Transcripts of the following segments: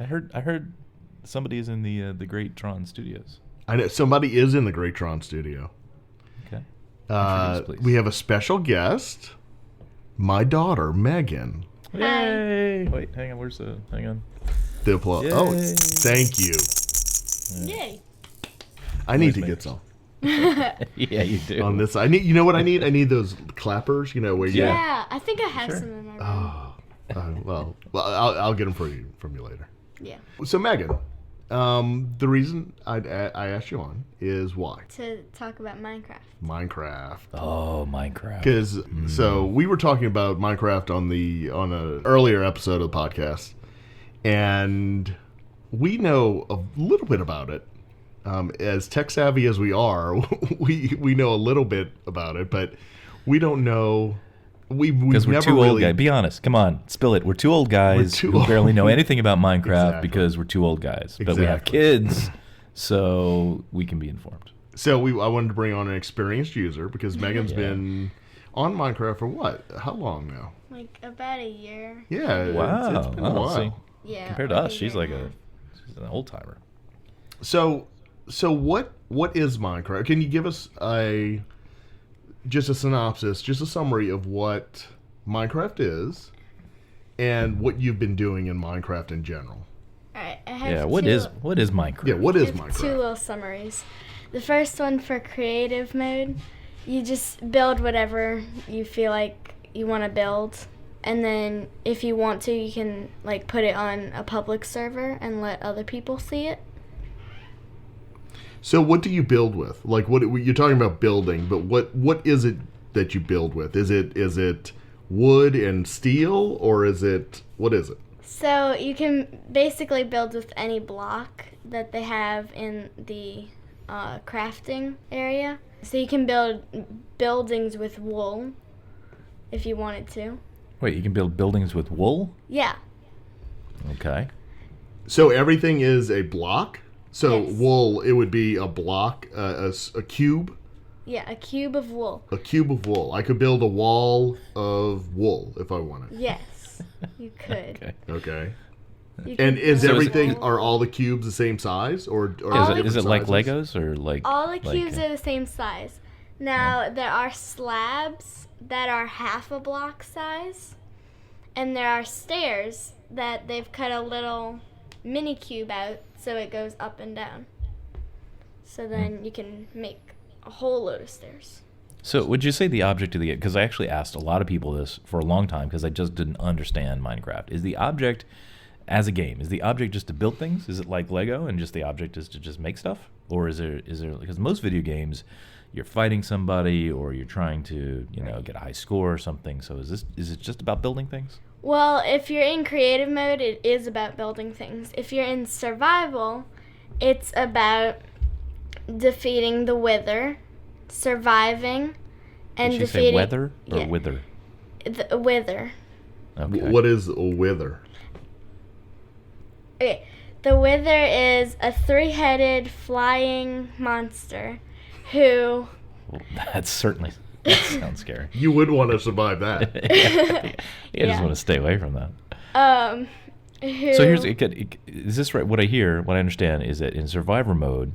I heard somebody is in the Great Tron Studios. I know somebody is in the Great Tron Studio. Okay. Introduce, please. We have a special guest, my daughter Megan. Yay! Wait, hang on. Hang on. The applause. Yay. Oh, thank you. Yay! I need to get some. Yeah, you do. On this, I need. You know what I need? I need those clappers. You know where you. Yeah, I think I have some in my room. Well, I'll get them from you later. Yeah. So Megan, the reason I asked you on is why? To talk about Minecraft. Minecraft. Oh, Minecraft. Because so we were talking about Minecraft on an earlier episode of the podcast, and we know a little bit about it. As tech savvy as we are, we know a little bit about it, but we don't know. Because we're never two old really, guys. Be honest. Come on, spill it. We're two old guys who barely know anything about Minecraft Exactly. because we're two old guys. But we have kids, so we can be informed. So I wanted to bring on an experienced user because Megan's been on Minecraft for what? How long now? Like about a year. Yeah. Wow. It's been a while. See, Yeah. compared to like us, she's year like and she's an old timer. So what is Minecraft? Can you give us just a synopsis, just a summary of what Minecraft is and what you've been doing in Minecraft in general? Alright, I have What is Minecraft? Yeah, what is I have Minecraft? two little summaries. The first one for creative mode, you just build whatever you feel like you want to build. And then if you want to, you can like put it on a public server and let other people see it. So what do you build with? Like what you're talking about building, but what is it that you build with? Is it wood and steel, or what is it? So you can basically build with any block that they have in the crafting area. So you can build buildings with wool if you wanted to. Wait, you can build buildings with wool? Yeah. Okay. So everything is a block? So Yes. wool, it would be a block, a cube? Yeah, a cube of wool. A cube of wool. I could build a wall of wool if I wanted. Yes, you could. Okay. You And could is build everything, wool. are all the cubes the same size? Or All Is it like sizes? Legos or like... All the cubes like, are the same size. Now, there are slabs that are half a block size, and there are stairs that they've cut a little mini cube out so it goes up and down. So then you can make a whole load of stairs. So would you say the object of the game, because I actually asked a lot of people this for a long time because I just didn't understand Minecraft. Is the object, as a game, is the object just to build things? Is it like Lego and just the object is to just make stuff? Or is there, because most video games, you're fighting somebody or you're trying to, get a high score or something. So is it just about building things? Well, if you're in creative mode, it is about building things. If you're in survival, it's about defeating the wither, surviving, and Did she defeating... say weather or yeah, wither? The wither. Okay. What is a wither? Okay, the wither is a three-headed flying monster who... Well, that sounds scary. You would want to survive that. You just want to stay away from that. who... So is this right? What I understand is that in survivor mode,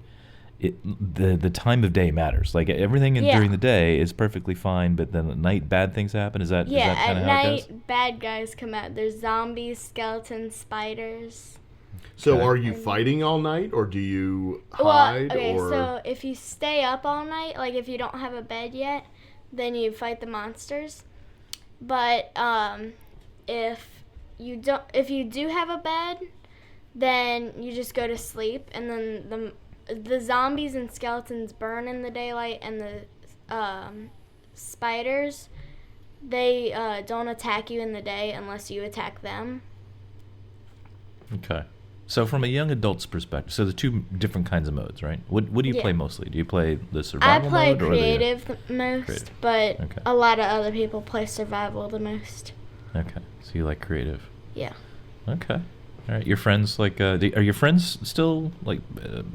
the time of day matters. Like everything during the day is perfectly fine, but then at night bad things happen. Is that Yeah, is that kind at of how it goes? night bad guys come out. There's zombies, skeletons, spiders. So Okay. are you fighting all night, or do you hide? So if you stay up all night, like if you don't have a bed yet, then you fight the monsters. But if you do have a bed, then you just go to sleep, and then the zombies and skeletons burn in the daylight, and the spiders, they don't attack you in the day unless you attack them. Okay. So from a young adult's perspective, so the two different kinds of modes, right? What do you play mostly? Do you play the survival I play mode or creative the most, Creative. but Okay. a lot of other people play survival the most. Okay. So you like creative. Yeah. Okay. All right. Your friends are your friends still like?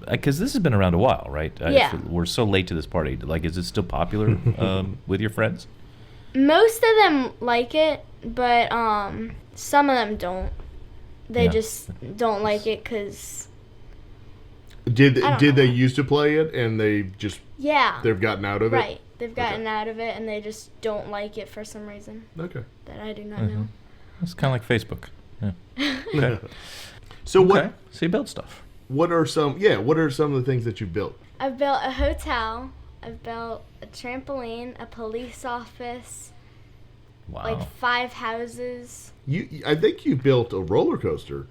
Because this has been around a while, right? Yeah. We're so late to this party. Like, is it still popular with your friends? Most of them like it, but some of them don't. They Yeah. just don't like it because Did I don't did know they why. used to play it and they've gotten out of it? right. They've gotten out of it and they just don't like it for some reason Okay. that I do not Mhm. It's kind of like Facebook. Yeah. know. Okay. So Okay. So you build stuff. what are some of the things that you built? I've built a hotel. I've built a trampoline, a police office, Wow. like 5 houses. I think you built a roller coaster.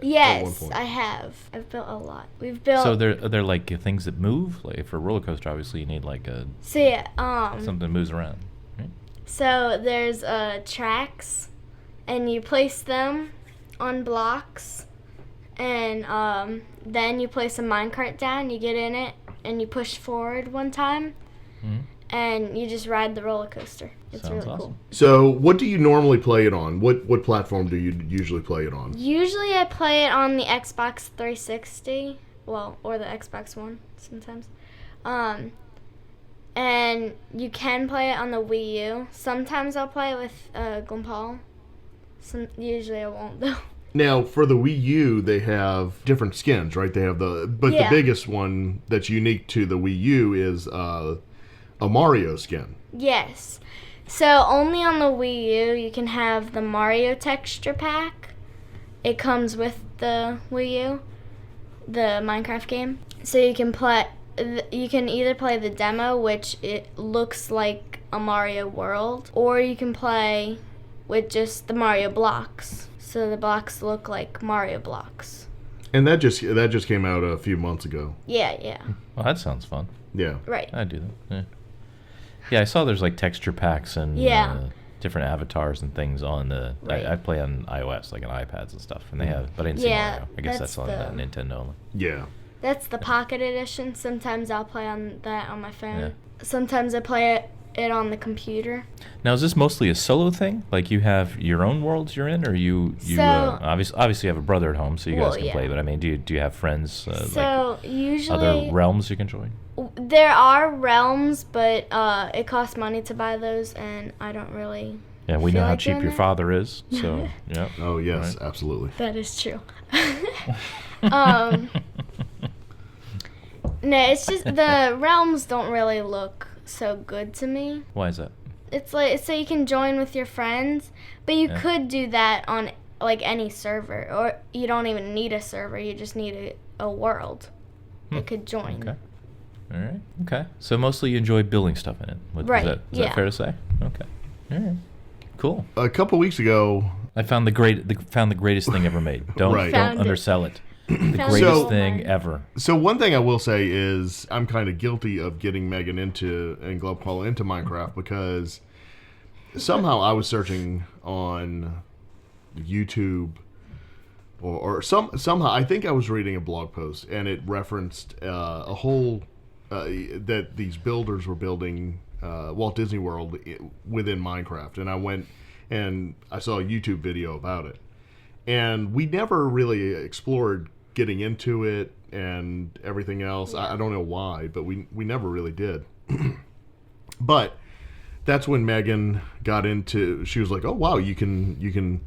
Yes, point. I have. I've built a lot. We've built. So they're like things that move. Like for a roller coaster, obviously you need like a So yeah, something that moves around. Right? So there's tracks, and you place them on blocks, and then you place a minecart down. You get in it, and you push forward one time, Mhm. and you just ride the roller coaster. It's Sounds really awesome. cool. So what do you normally play it on? What platform do you usually play it on? Usually I play it on the Xbox 360, well, or the Xbox One sometimes. And you can play it on the Wii U. Sometimes I'll play it with Glimpal. Usually I won't though. Now, for the Wii U, they have different skins, right? They have the Yeah. biggest one that's unique to the Wii U is a Mario skin. Yes. So only on the Wii U you can have the Mario texture pack. It comes with the Wii U, the Minecraft game. So you can play. You can either play the demo, which it looks like a Mario world, or you can play with just the Mario blocks. So the blocks look like Mario blocks. And that just came out a few months ago. Yeah. Well, that sounds fun. Yeah. Right. I'd do that. Yeah. Yeah, I saw there's like texture packs and Yeah. different avatars and things on the. Right. I play on iOS, like on iPads and stuff, and they have. But I didn't see Yeah, Mario. I guess that's that's on the- Nintendo only. Yeah. That's the Pocket Edition. Sometimes I'll play on that on my phone. Yeah. Sometimes I play it on the computer. Now, is this mostly a solo thing? Like you have your own worlds you're in, or you So- obviously you have a brother at home, so you Well, guys can yeah. play. But I mean, do you have friends So like usually other realms you can join? there are realms, but it costs money to buy those, and I don't really. Yeah, we feel know how like cheap doing your that. father is. So yeah. Oh yes, Right. absolutely. That is true. No, it's just the realms don't really look so good to me. Why is that? It's like so you can join with your friends, but you Yeah. could do that on like any server, or you don't even need a server. You just need a world. You could join. Okay. All right. Okay. So mostly you enjoy building stuff in it. Right, Is that yeah. fair to say? Okay. All right. Cool. A couple weeks ago, I found the greatest thing ever made. Don't Right. don't Found it. undersell it. The Found greatest So- thing ever. so one thing I will say is I'm kind of guilty of getting Megan and Globcall into Minecraft because somehow I was searching on YouTube or somehow I think I was reading a blog post and it referenced a whole that these builders were building Walt Disney World within Minecraft, and I went and I saw a YouTube video about it, and we never really explored getting into it and everything else. I don't know why, but we never really did. But that's when Megan got into. She was like, "Oh wow, you can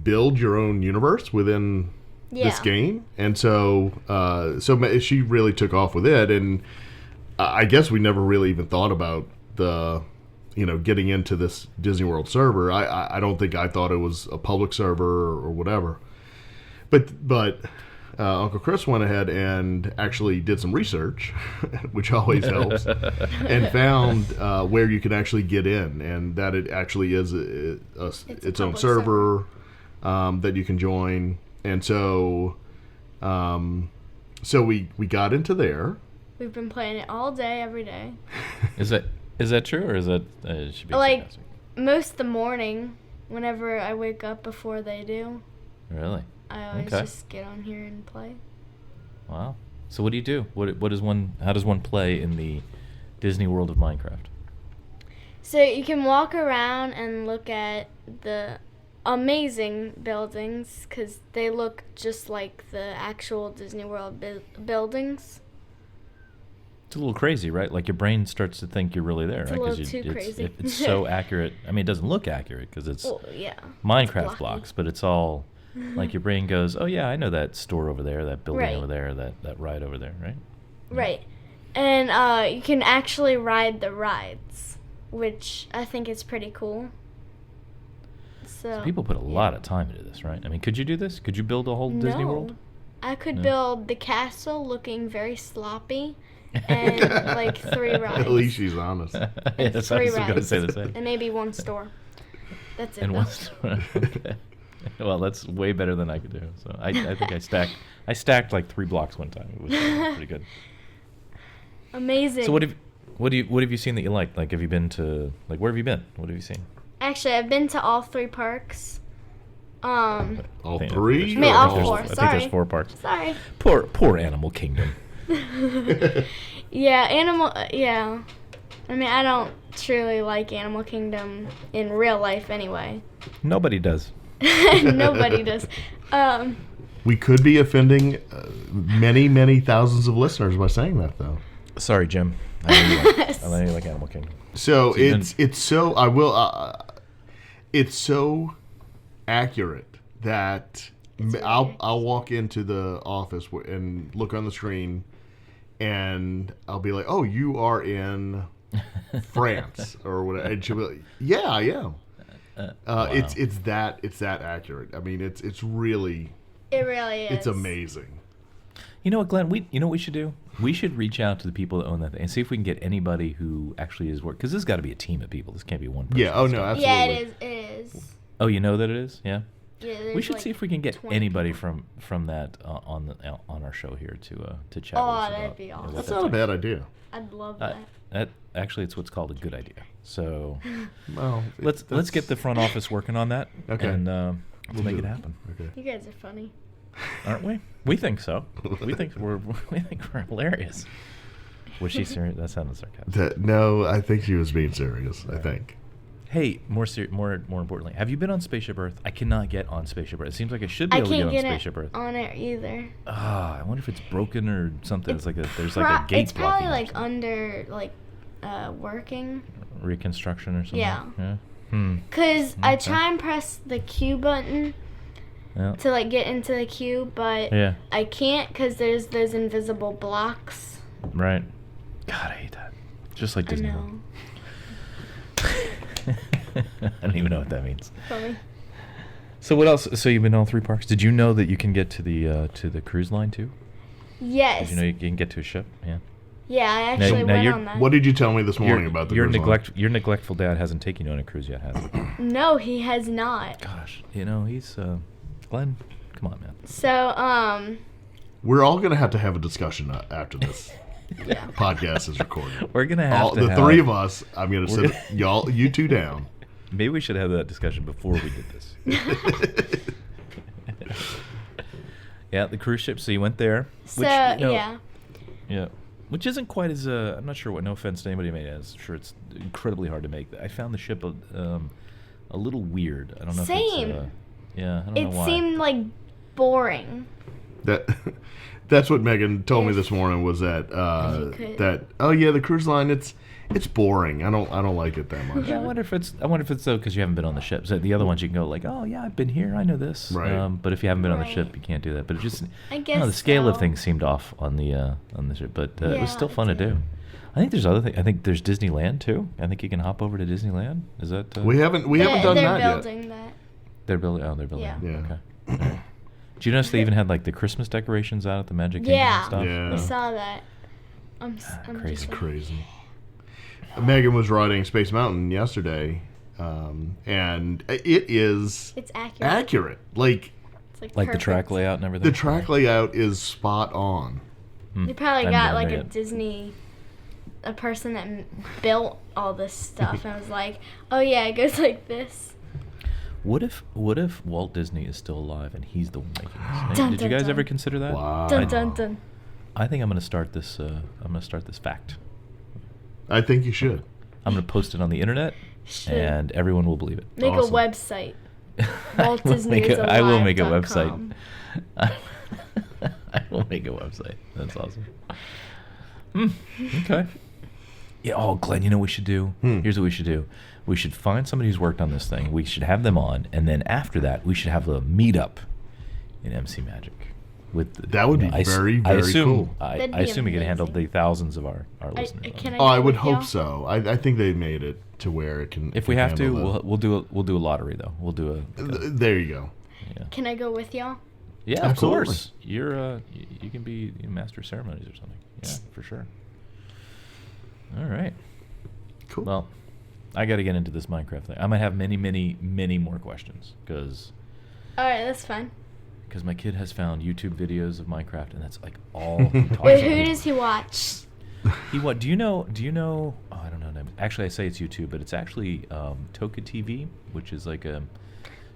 build your own universe within this Yeah. game," and so she really took off with it. And I guess we never really even thought about getting into this Disney World server. I don't think I thought it was a public server or whatever. But Uncle Chris went ahead and actually did some research, which always helps, and found where you can actually get in, and that it actually is its own public server that you can join. And so we got into there. We've been playing it all day, every day. Is that true, or is that should be Like sarcastic? most of the morning, whenever I wake up before they do, Really? I always Okay. just get on here and play. Wow. So what do you do? How does one play in the Disney World of Minecraft? So you can walk around and look at the amazing buildings because they look just like the actual Disney World buildings. It's a little crazy, right? Like your brain starts to think you're really there, It's a right? little too crazy. It's so accurate. I mean, it doesn't look accurate because it's Well, yeah. Minecraft blocky. blocks, but it's all Like your brain goes, oh yeah, I know that store over there, that building Right. over there, that ride over there, right? Right. And you can actually ride the rides, which I think is pretty cool. So People put a lot of time into this, right? I mean, could you do this? Could you build a whole Disney World? I could No. build the castle looking very sloppy and like 3 rides. At least she's honest. Yes, I 3 was going to rides. say the same. And maybe 1 store. That's it. And though. one store. Okay. Well, that's way better than I could do. So I think I stacked like 3 blocks one time. It was pretty good. Amazing. So what have you seen that you liked? Like, have you been to, like, where have you been? What have you seen? Actually, I've been to all 3 parks. All I think 3? I mean, all there's- 4, I think sorry. there's 4 parks. Sorry. Poor Animal Kingdom. Yeah, yeah. I mean, I don't truly like Animal Kingdom in real life anyway. Nobody does. Nobody does. We could be offending many, many thousands of listeners by saying that, though. Sorry, Jim. I know you like Animal Kingdom. So you it's so it's so accurate that I'll walk into the office and look on the screen, and I'll be like, "Oh, you are in France or whatever," and she'll be like, "Yeah, I am." Wow. It's that accurate. I mean, it's really It really is. it's amazing. You know what, Glenn? You know what we should do? We should reach out to the people that own that thing and see if we can get anybody who actually is work. Because this has got to be a team of people. This can't be one person. Yeah. Oh no, absolutely. Yeah, it is. Oh, you know that it is? Yeah. Yeah, We there's should like see if we can get 20 anybody people. from that on our show here to chat. Oh, with us that'd about, be you know, awesome. what That's that not a thing- bad idea. I'd love Uh, that. that actually, it's what's called a good idea. So Well, let's get the front office working on that. Okay. And we'll make do it it. happen, Okay. You guys are funny. aren't we? We think so. We think we're hilarious. Was she serious? That sounded sarcastic. No, I think she was being serious. I think. Hey, more importantly, have you been on Spaceship Earth? I cannot get on Spaceship Earth. It seems like I should be I able to can't get on get Spaceship it Earth. on it either. I wonder if it's broken or something. It's like there's like a gate It's probably blocking or like something. under working. Reconstruction or something. Yeah. Hmm. Cause I Okay. try and press the Q button Yeah. to like get into the queue, but Yeah. I can't because there's those invisible blocks. Right. God, I hate that. Just like I Disney know. World. I don't even know what that means. Funny. So what else? So you've been to all 3 parks. Did you know that you can get to the cruise line too? Yes. Did you know you can get to a ship? Yeah. Yeah, I actually now went you're- on that. What did you tell me this morning about the your cruise line? your neglectful dad hasn't taken you on a cruise yet, has he? No, he has not. Gosh, he's Glenn. Come on, man. So, We're all gonna have a discussion after this yeah. podcast is recorded. We're gonna have to The have, 3 of us. I'm gonna We're sit you 2 down. Maybe we should have that discussion before we did this. Yeah, the cruise ship. So you went there. So, Which, yeah. Yeah. Which isn't quite as I'm not sure what. No offense to anybody who made it. I'm sure it's incredibly hard to make. I found the ship a little weird. I don't know. Same. If it's, yeah, I don't It know why. seemed like boring. That's what Megan told me this morning was that If you could. the cruise line it's boring. I don't like it that much. Yeah, I wonder if it's though because you haven't been on the ship. So the other ones you can go like, oh yeah, I've been here, I know this. Right. But if you haven't been on the Right. ship, you can't do that. But it just, I don't guess know, the scale of so. things seemed off on the ship. But it was Yeah, still it fun to did. do. I think there's other things. I think there's Disneyland too. I think you can hop over to Disneyland. Is that? We haven't done They're that yet. building that. They're building. Oh, they're building. Yeah. Yeah. Okay. All right. Do you notice they even had like the Christmas decorations out at the Magic Kingdom Yeah. and stuff? Yeah. I saw that. I'm crazy. just like, Crazy. Megan was riding Space Mountain yesterday, and it is It's accurate. accurate. Like It's like Like the track perfect. layout and everything. the track layout is spot on. They probably I'm got down like there a yet. Disney, a person that built all this stuff and was like, oh yeah, it goes like this. What if Walt Disney is still alive and he's the one making this? Dun, Did you dun, guys dun. ever consider that? Wow. Dun dun dun. I think I'm going to start this. I'm going to start this fact. I think you should. I'm going to post it on the internet, Should and everyone will believe it. make Awesome. a website. I Walt will Disney make is I will make a alive.com. website. I will make a website. That's awesome. Okay. Yeah. Oh, Glenn, you know what we should do? Here's what we should do. We should find somebody who's worked on this thing. We should have them on, and then after that, we should have a meetup in MC Magic. That would be very, very cool. I That'd be assume it can handle amazing. the thousands of our listeners. Can I Oh, I go would with hope y'all? so. I think they made it to where it can. If we can have to, handle that. we'll do a lottery though. We'll do a There you go. Can I go with y'all? yeah, of Absolutely. course. You're you can be master of ceremonies or something. Yeah, for sure. All right. Cool. Well, I got to get into this Minecraft thing. I might have many, many, many more questions because All right, that's fine. my kid has found YouTube videos of Minecraft, and that's like all he talks Wait, about. who does he watch? He what? Do you know? Oh, I don't know. Actually, I say it's YouTube, but it's actually Toka TV, which is like a.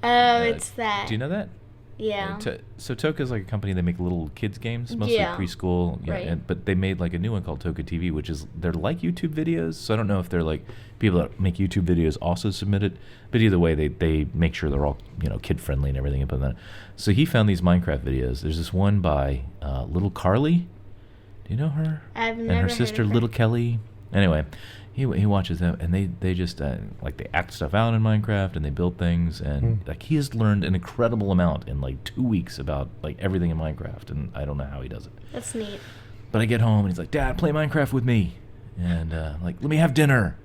Oh, it's that. Do you know that? Yeah. So Toka is like a company that make little kids games, mostly Yeah. preschool. Yeah, Right. but they made like a new one called Toka TV, which is they're like YouTube videos. So I don't know if they're like people that make YouTube videos also submit it, but either way, they make sure they're all kid friendly and everything. And that. So he found these Minecraft videos. There's this one by Little Carly. Do you know her? I've And never her heard sister of her. Little Kelly. Anyway, he watches them, and they just like they act stuff out in Minecraft, and they build things, and like he has learned an incredible amount in like 2 weeks about like everything in Minecraft, and I don't know how he does it. That's neat. But I get home and he's like, "Dad, play Minecraft with me," and I'm like, "Let me have dinner."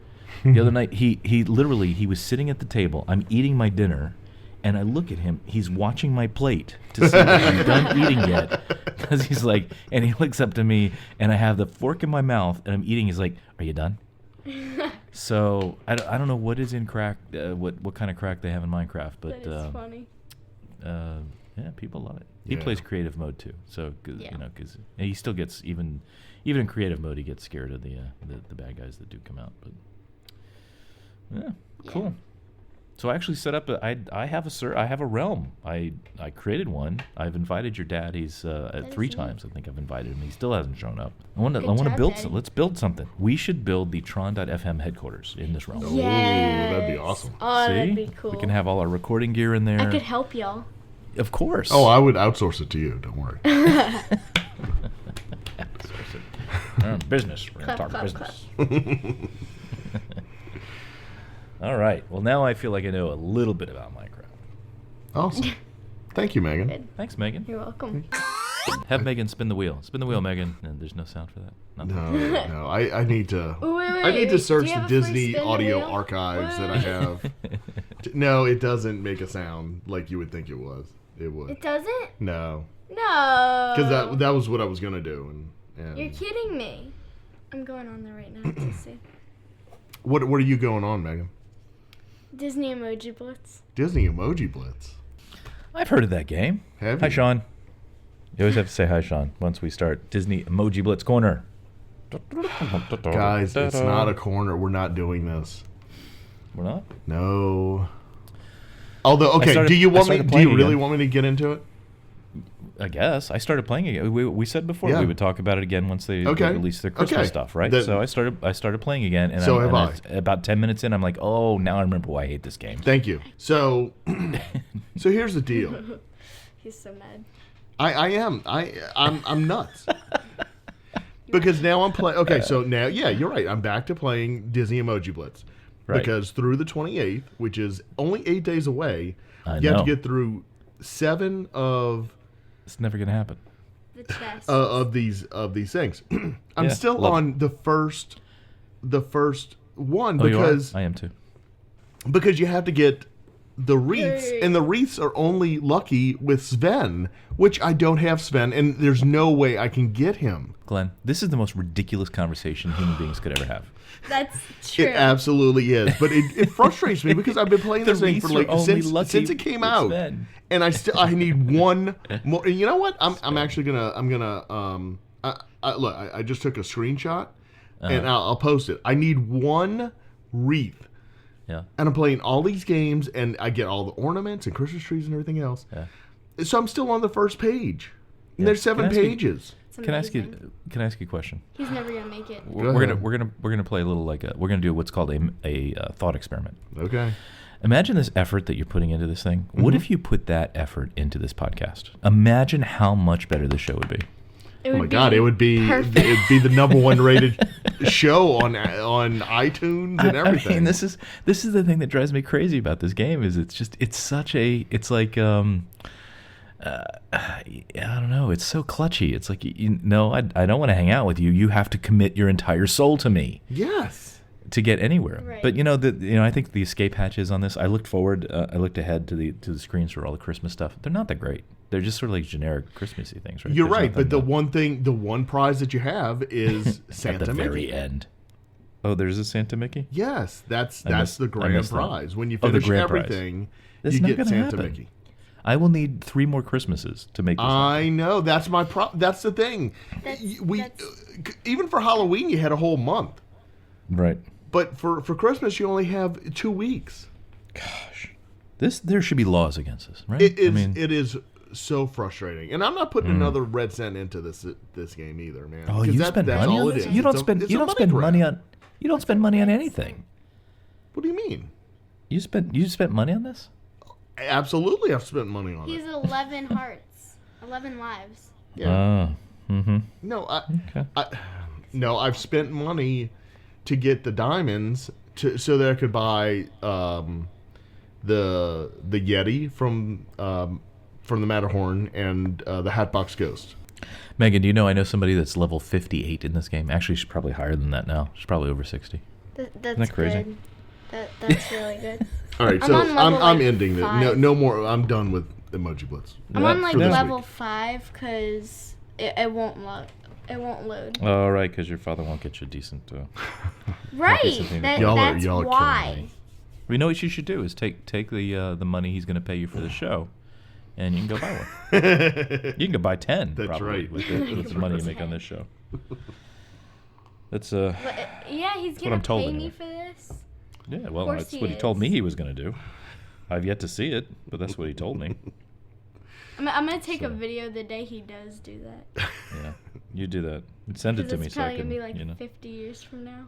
The other night, he literally he was sitting at the table. I'm eating my dinner, and I look at him. He's watching my plate to see if I'm done eating yet, because he's like, and he looks up to me, and I have the fork in my mouth, and I'm eating. He's like, "Are you done?" So I don't know what is in crack, what kind of crack they have in Minecraft, but That is funny. yeah, people love it. He Yeah. plays creative mode too, so Yeah. because he still gets even in creative mode he gets scared of the bad guys that do come out. But yeah, cool. So I actually set up I have a realm. I created one. I've invited your dad. He's is 3 neat. times I think I've invited him. He still hasn't shown up. I want to Good job, build. Daddy. Let's build something. We should build the Tron.fm headquarters in this realm. Ooh, that'd be awesome. Oh, See? that'd be cool. We can have all our recording gear in there. I could help y'all. Of course. Oh, I would outsource it to you. Don't worry. Business. We're going to Clap, talk clap, business. All right. Well, now I feel like I know a little bit about Minecraft. Awesome. Thank you, Megan. Good. Thanks, Megan. You're welcome. Have Megan spin the wheel. Spin the wheel, Megan. And there's no sound for that. Nothing. No, I need to. Wait, I need to wait, search do you the have a free Disney spin the audio wheel? archives that I Wait. have. No, it doesn't make a sound like you would think it was. It would. It doesn't? No, No. because that was what I was gonna do. And You're kidding me. I'm going on there right now to see. what are you going on, Megan? Disney Emoji Blitz. Disney Emoji Blitz. I've heard of that game. Have Hi, you? Sean. You always have to say hi, Sean, once we start Disney Emoji Blitz Corner. Guys, it's not a corner. We're not doing this. We're not? No. Although, okay, started- do you I want me? started Do you playing really again. want me to get into it? I guess. I started playing again. We said before Yeah. we would talk about it again once they Okay. release their Christmas Okay. stuff, right? Then- So I started playing again, and So I'm, have and I. it's about 10 minutes in, I'm like, oh, now I remember why I hate this game. Thank you. So, so here's the deal. He's so mad. I'm nuts. Because now I'm playing. Okay, so now, yeah, you're right. I'm back to playing Disney Emoji Blitz. Right. Because through the 28th, which is only 8 days away, I you have know. to get through 7 of It's never going to happen. The chest. these things. I'm Yeah, still love on the first one Oh, you are? because I am too. you have to get the wreaths, Hey. and the wreaths are only lucky with Sven, which I don't have Sven, and there's no way I can get him. Glenn, this is the most ridiculous conversation human beings could ever have. That's true. It absolutely is, but it frustrates me because I've been playing The this thing for wreaths are like only lucky since it came with out, Sven. and I need one more. And you know what? I'm actually gonna I just took a screenshot and I'll post it. I need one wreath. Yeah. And I'm playing all these games, and I get all the ornaments and Christmas trees and everything else. Yeah. So I'm still on the first page. And Yeah. there's 7 Can I ask you- pages. It's Can I ask amazing. you a question? He's never gonna make it. We're gonna play a little we're gonna do what's called a thought experiment. Okay. Imagine this effort that you're putting into this thing. Mm-hmm. What if you put that effort into this podcast? Imagine how much better this show would be. It Oh my God! It would be perfect. it'd be the #1 rated show on iTunes and everything. I mean, this is the thing that drives me crazy about this game. Is it's like I don't know. It's so clutchy. It's like, no, I don't want to hang out with you. You have to commit your entire soul to me Yes. to get anywhere. Right. But I think the escape hatches on this. I looked forward. I looked ahead to the screens for all the Christmas stuff. They're not that great. They're just sort of like generic Christmassy things, right? You're There's right, but nothing the one prize that you have is Santa at the Mickey. very end. Oh, there's a Santa Mickey? Yes, that's missed- the I grand missed that. prize. When you Oh, the finish grand prize. everything, That's you not get gonna Santa happen. Mickey. I will need 3 more Christmases to make this happen. I know. That's my That's the thing. Even for Halloween, you had a whole month, Right. but for Christmas, you only have 2 weeks. Gosh. There should be laws against this, right? It is so frustrating, and I'm not putting another red cent into this game either, man. Oh, because you spend that's money all on it this? is. You don't It's a- spend it's you a don't spend grab. money on you don't spend money on anything. What do you mean? You spent money on this? Absolutely, I've spent money on He's it. 11 hearts, 11 lives. Yeah. Mm-hmm. No, Okay. no, I've spent money to get the diamonds so that I could buy the Yeti from the Matterhorn and the Hatbox Ghost. Megan, do you know I know somebody that's level 58 in this game? Actually, she's probably higher than that now. She's probably over 60. That's that crazy? good. That's really good. All right, I'm so on level, I'm like, ending it. No, 5. no more. I'm done with Emoji Blitz. I'm on like for this level week. 5 because it won't load. It won't load. All right, because your father won't get you decent. Right. something That, to- Y'all are that's killing why. me. We know what you should do is take the money he's going to pay you for the show, and you can go buy one. You can go buy 10. That's probably, right. with the money you make on this show. That's But, yeah, he's what gonna I'm told pay anyway. me for this. yeah. Well, course that's he what he told is. me he was going to do. I've yet to see it, but that's what he told me. I'm gonna take a So- video the day he does do that. Yeah, you do that. Send it Because to me it's so I probably can, gonna be like 50 years from now.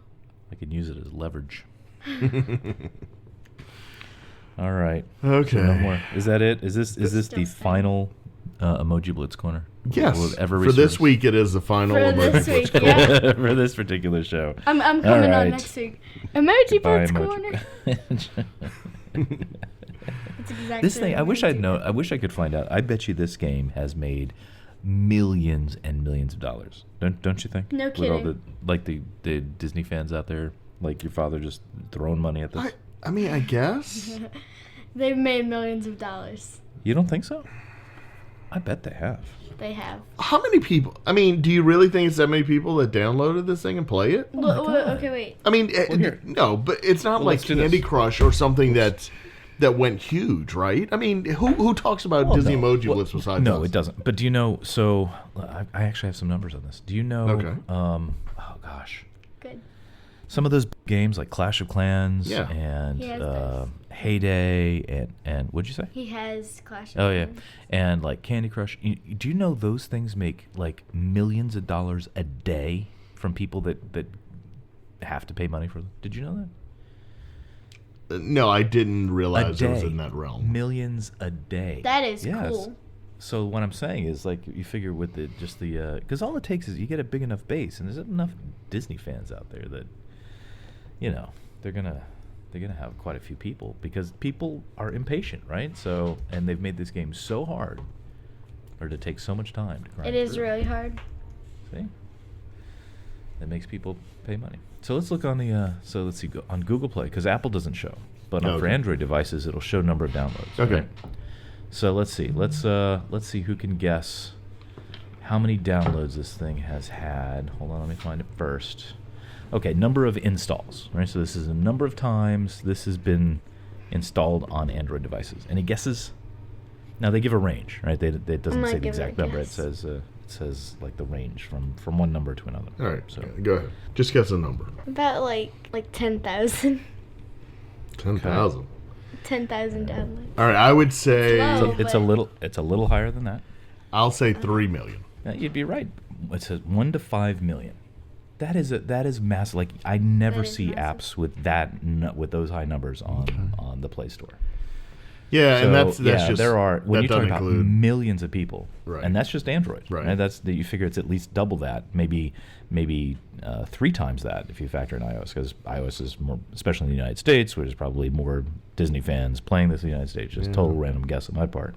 I can use it as leverage. All right. Okay. So no more. Is that it? Is this Still the staying. final Emoji Blitz corner? Yes. Will it ever For this resurface? week, it is the final For Emoji this Blitz. week, yeah. For this particular show. I'm coming right. on next week. Emoji Goodbye, Blitz Emoji. Corner. It's exactly This thing, I wish I'd emoji. know. I wish I could find out. I bet you this game has made millions and millions of dollars. Don't you think? No With all kidding. the Disney fans out there, like your father, just throwing money at this. I mean, I guess. They've made millions of dollars. You don't think so? I bet they have. They have. How many people? I mean, do you really think it's that many people that downloaded this thing and play it? Okay, wait. I mean, here. no, but it's not Well, like let's do Candy this. Crush or something that went huge, right? I mean, who talks about Well, Disney no. Emoji Well, Blitz besides No, us? it doesn't. But do you know? So I actually have some numbers on this. Do you know? Okay. Oh gosh, Good. some of those games like Clash of Clans Yeah. and He has those. Heyday and what'd you say? He has Clash of Oh yeah, Clans. and like Candy Crush. Do you know those things make like millions of dollars a day from people that have to pay money for them? Did you know that? No, I didn't A realize it was day. in that realm. Millions a day. That is Yes. cool. So what I'm saying is, like, you figure with the because all it takes is you get a big enough base, and there's enough Disney fans out there that, they're gonna have quite a few people because people are impatient, right? So and they've made this game so hard, or to take so much time to grind It is through. really hard. See, that makes people pay money. So let's look on the let's see on Google Play because Apple doesn't show, but for Okay. Android devices it'll show number of downloads. Okay. right? So let's see. Let's see who can guess how many downloads this thing has had. Hold on, let me find it first. Okay, number of installs. Right. So this is a number of times this has been installed on Android devices. Any guesses? Now they give a range, right? It doesn't might say the give it a exact number. It guess. says like the range from one number to another. All right, So go ahead. Just guess a number. About like 10,000. 10,000. 10,000 downloads. All right, I would say Slow. it's a little higher than that. I'll say 3 million. You'd be right. It says 1 to 5 million. That is massive. Like I never That is see massive. apps with those high numbers on the Play Store. Yeah, and that's yeah, just there are when that you talk doesn't about include millions of people, Right. and that's just Android. Right. And that's you figure it's at least double that, maybe 3 times that if you factor in iOS, because iOS is more, especially in the United States, which is probably more Disney fans playing this in the United States. Just total random guess on my part.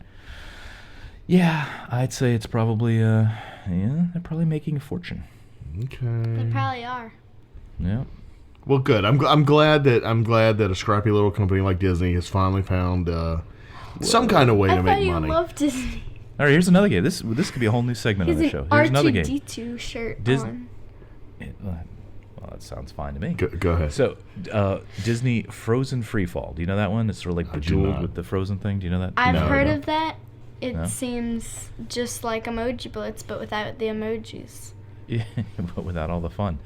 Yeah, I'd say it's probably they're probably making a fortune. Okay. They probably are. Yeah. Well, good. I'm glad that a scrappy little company like Disney has finally found some kind of way I to thought make you money. loved Disney. All right, here's another game. This could be a whole new segment He's on the an show. Here's another game. R2-D2 shirt Disney. on. Well, that sounds fine to me. Go ahead. So, Disney Frozen Freefall. Do you know that one? It's sort of like I do Bejeweled not. with the Frozen thing. Do you know that? I've No, heard no. of that. It No? seems just like Emoji Blitz, but without the emojis. Yeah, but without all the fun.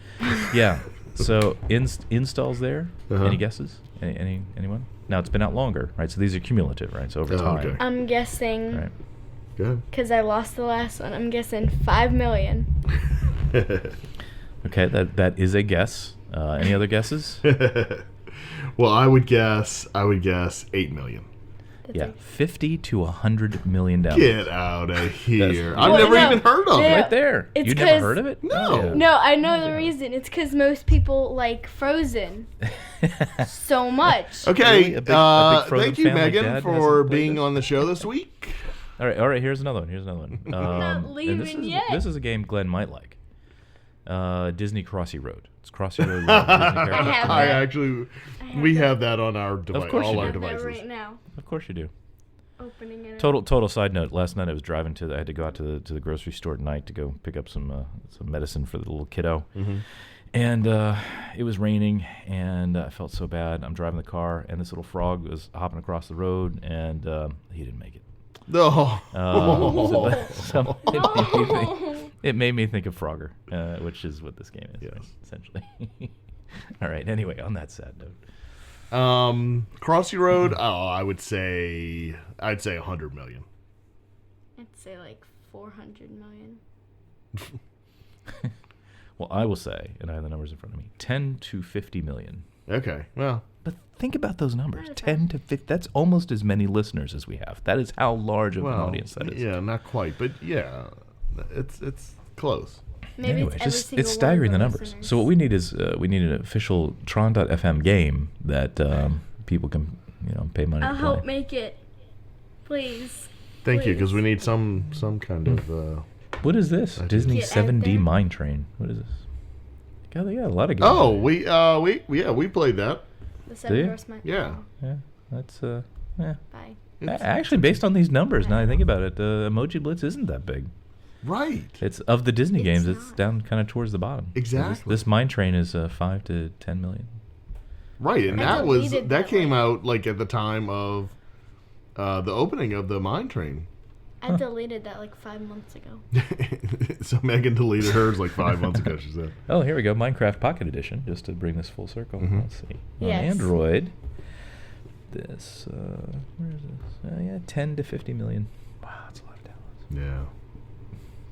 Yeah. So installs there. Uh-huh. Any guesses? Anyone? Now it's been out longer, right? So these are cumulative, right? So over Oh, time. okay. I'm guessing, Right. Go ahead. because I lost the last one, I'm guessing 5 million. Okay, that is a guess. Any other guesses? Well, I would guess 8 million. That's Yeah, like- 50 to 100 million downloads. Get out of here! That's- I've Well, never no, even heard of no, it. Right there. It's You never 'cause- heard of it? No. Oh, yeah. No, I know the Yeah. reason. It's because most people like Frozen so much. Okay, Really? A big Frozen thank you, fan like Megan, Dad for hasn't played being this? on the show this week. All right. Here's another one. not And leaving yet. This is a game Glenn might like. Disney Crossy Road. It's Crossy Road. With Disney characters. I have I that. actually, I have we that. have that on our device, course you all do. our I have that devices. right now. Of course you do. Opening it. Total side note. Last night I was driving I had to go out to the grocery store at night to go pick up some medicine for the little kiddo. Mm-hmm. And it was raining, and I felt so bad. I'm driving the car, and this little frog was hopping across the road, and he didn't make it. Oh. So it made me think of Frogger, which is what this game is, Yes. right, essentially. All right. Anyway, on that sad note. Crossy Road. Oh, I'd say 100 million. I'd say like 400 million. Well, I will say, and I have the numbers in front of me, 10 to 50 million. Okay, well, But think about those numbers. Not 10 to 50. That's almost as many listeners as we have. That is how large of an well, audience that is. yeah, not quite, but yeah, it's close. Maybe Anyway, it's every single it's staggering the one of numbers. listeners. So what we need is we need an official Tron.fm game that people can pay money I'll to help play. make it. Please. Thank you, because we Please. need some kind of. What is this? I Disney Get out 7D there. Mine Train. What is this? God, they got a lot of games. Oh, there. we played that. The Do you? seven dwarfs might Yeah. fall. Yeah, that's yeah. Bye. Actually, based on these numbers, now I think about it, Emoji Blitz isn't that big. Right. It's of the Disney It's games. It's not. down kind of towards the bottom. So Exactly. This Mine Train is 5 to 10 million. Right, and I that was deleted that that came one. out like at the time of the opening of the mine train. I deleted that like 5 months ago. So Megan deleted hers like 5 months ago. She said. Oh, here we go. Minecraft Pocket Edition, just to bring this full circle. Mhm. Let's see. Yes. On Android, this, where is this? Yeah, 10 to 50 million. Wow, that's a lot of downloads. Yeah.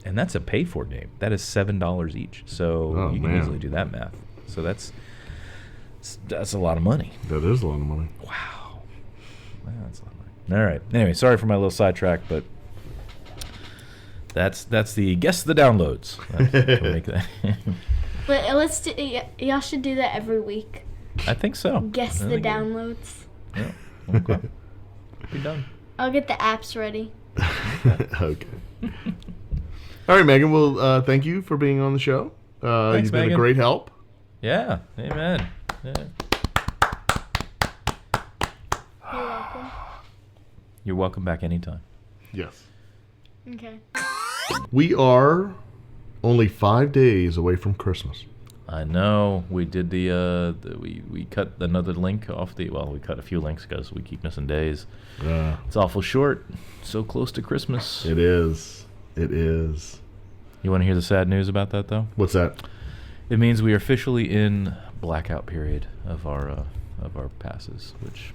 And that's a pay-for game. That is $7 each. So Oh, you can man. easily do that math. So that's a lot of money. That is a lot of money. Wow. Wow, that's a lot of money. All right. Anyway, sorry for my little sidetrack, but that's the guess the downloads. We'll make that. But let's do, y'all should do that every week. I think so. Guess I the think it- downloads. Yeah. Okay. Be done. I'll get the apps ready. Okay. All right, Megan. Well, thank you for being on the show. Thanks, You've been Megan. a great help. Yeah. Amen. Yeah. You're welcome. You're welcome back anytime. Yes. Okay. We are only 5 days away from Christmas. I know we did we cut another link off we cut a few links because we keep missing days. It's awful short. So close to Christmas. It is. It is. You want to hear the sad news about that though? What's that? It means we are officially in blackout period of our passes, which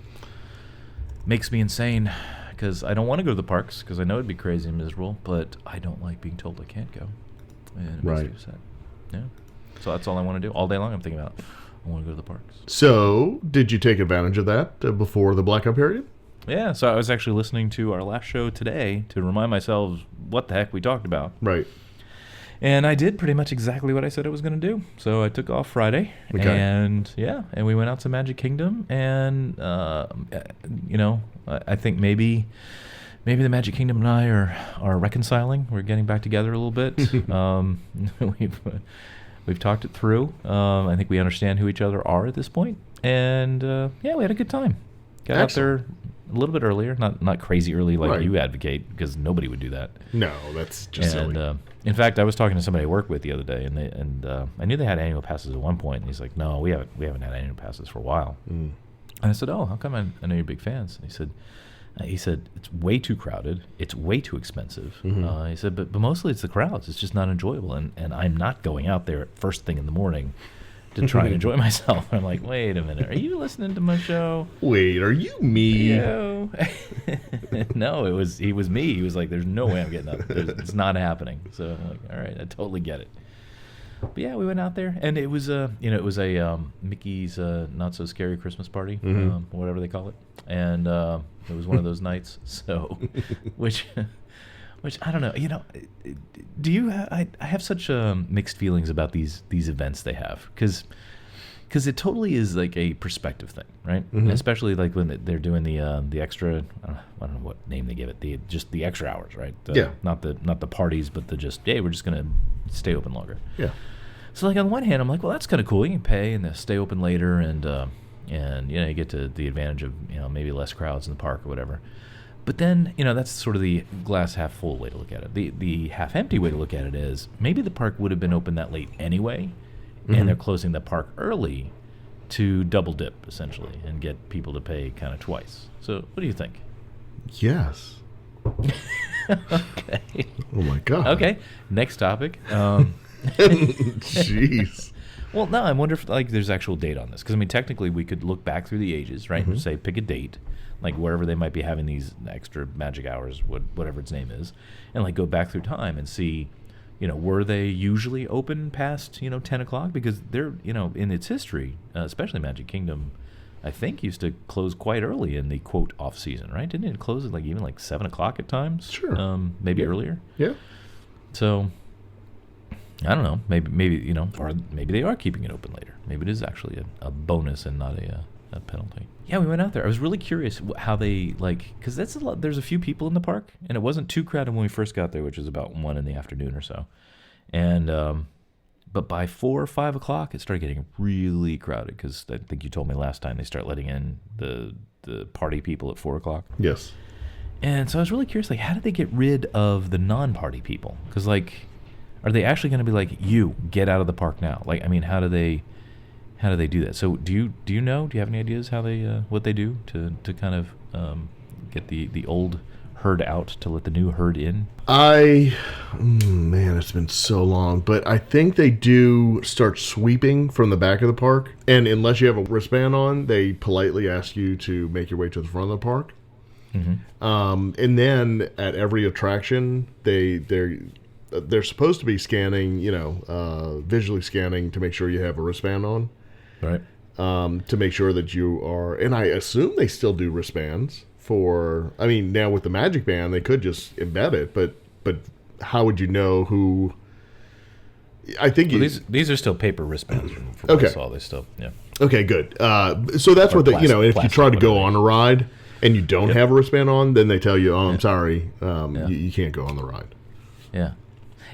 makes me insane because I don't want to go to the parks because I know it'd be crazy and miserable, but I don't like being told I can't go, and it Right. makes me sad. Yeah, so that's all I want to do all day long. I'm thinking about I want to go to the parks. So, did you take advantage of that before the blackout period? Yeah, so I was actually listening to our last show today to remind myself what the heck we talked about. Right. And I did pretty much exactly what I said I was going to do. So I took off Friday, Okay. and we went out to Magic Kingdom, and I think maybe maybe the Magic Kingdom and I are reconciling. We're getting back together a little bit. We've talked it through. I think we understand who each other are at this point. And yeah, we had a good time. Got out there a little bit earlier, not crazy early like you advocate, because nobody would do that. No, that's just silly. In fact, I was talking to somebody I work with the other day, and I knew they had annual passes at one point, and he's like, "No, we haven't had annual passes for a while." And I said, "Oh, how come? I know you're big fans." And he said it's way too crowded, it's way too expensive. He said, but mostly it's the crowds. It's just not enjoyable, and I'm not going out there at first thing in the morning to try and enjoy myself. I'm like, wait a minute, are you listening to my show? Wait, are you me? No, no, he was me. He was like, there's no way I'm getting up. It's not happening. So I'm like, all right, I totally get it. But yeah, we went out there, and it was a Mickey's Not So Scary Christmas Party, whatever they call it, and it was one of those nights. So, which I don't know. Do you? I have such mixed feelings about these events they have, because it totally is like a perspective thing, right? Especially like when they're doing the extra. I don't know what name they give it. Just the extra hours, right? Not the parties, but we're just gonna stay open longer. Yeah. So like on one hand, I'm like, well, that's kind of cool. You can pay and stay open later, and you get to the advantage of maybe less crowds in the park or whatever. But then that's sort of the glass half full way to look at it. The half empty way to look at it is maybe the park would have been open that late anyway, and they're closing the park early to double dip essentially and get people to pay kind of twice. So what do you think? Yes. Okay. Oh my God. Okay. Next topic. Jeez. Well, no, I wonder if there's actual data on this, because I mean technically we could look back through the ages, right, and say pick a date, like wherever they might be having these extra magic hours, whatever its name is, and like go back through time and see, were they usually open past 10 o'clock? Because they're in its history, especially Magic Kingdom, I think used to close quite early in the quote off season, right? Didn't it close at even 7 o'clock at times? Sure. Maybe earlier. Yeah. So I don't know. Maybe or maybe they are keeping it open later. Maybe it is actually a bonus and not a penalty. Yeah, we went out there. I was really curious how they because that's a lot. There's a few people in the park, and it wasn't too crowded when we first got there, which was about 1 in the afternoon or so. And but by 4 or 5 o'clock, it started getting really crowded, because I think you told me last time they start letting in the party people at 4 o'clock. Yes. And so I was really curious, how did they get rid of the non-party people? Because are they actually going to be like, you get out of the park now? How do they do that? So do you know? Do you have any ideas how they what they do to kind of get the old herd out to let the new herd in? Man, it's been so long, but I think they do start sweeping from the back of the park, and unless you have a wristband on, they politely ask you to make your way to the front of the park. And then at every attraction, they're supposed to be scanning, visually scanning to make sure you have a wristband on. Right. To make sure that you are, and I assume they still do wristbands now with the Magic Band, they could just embed it, but how would you know who? I think these are still paper wristbands from what I saw. They still, yeah. Okay, good. So that's what if you try to go on a ride and you don't have a wristband on, then they tell you, oh, I'm sorry, you can't go on the ride. Yeah.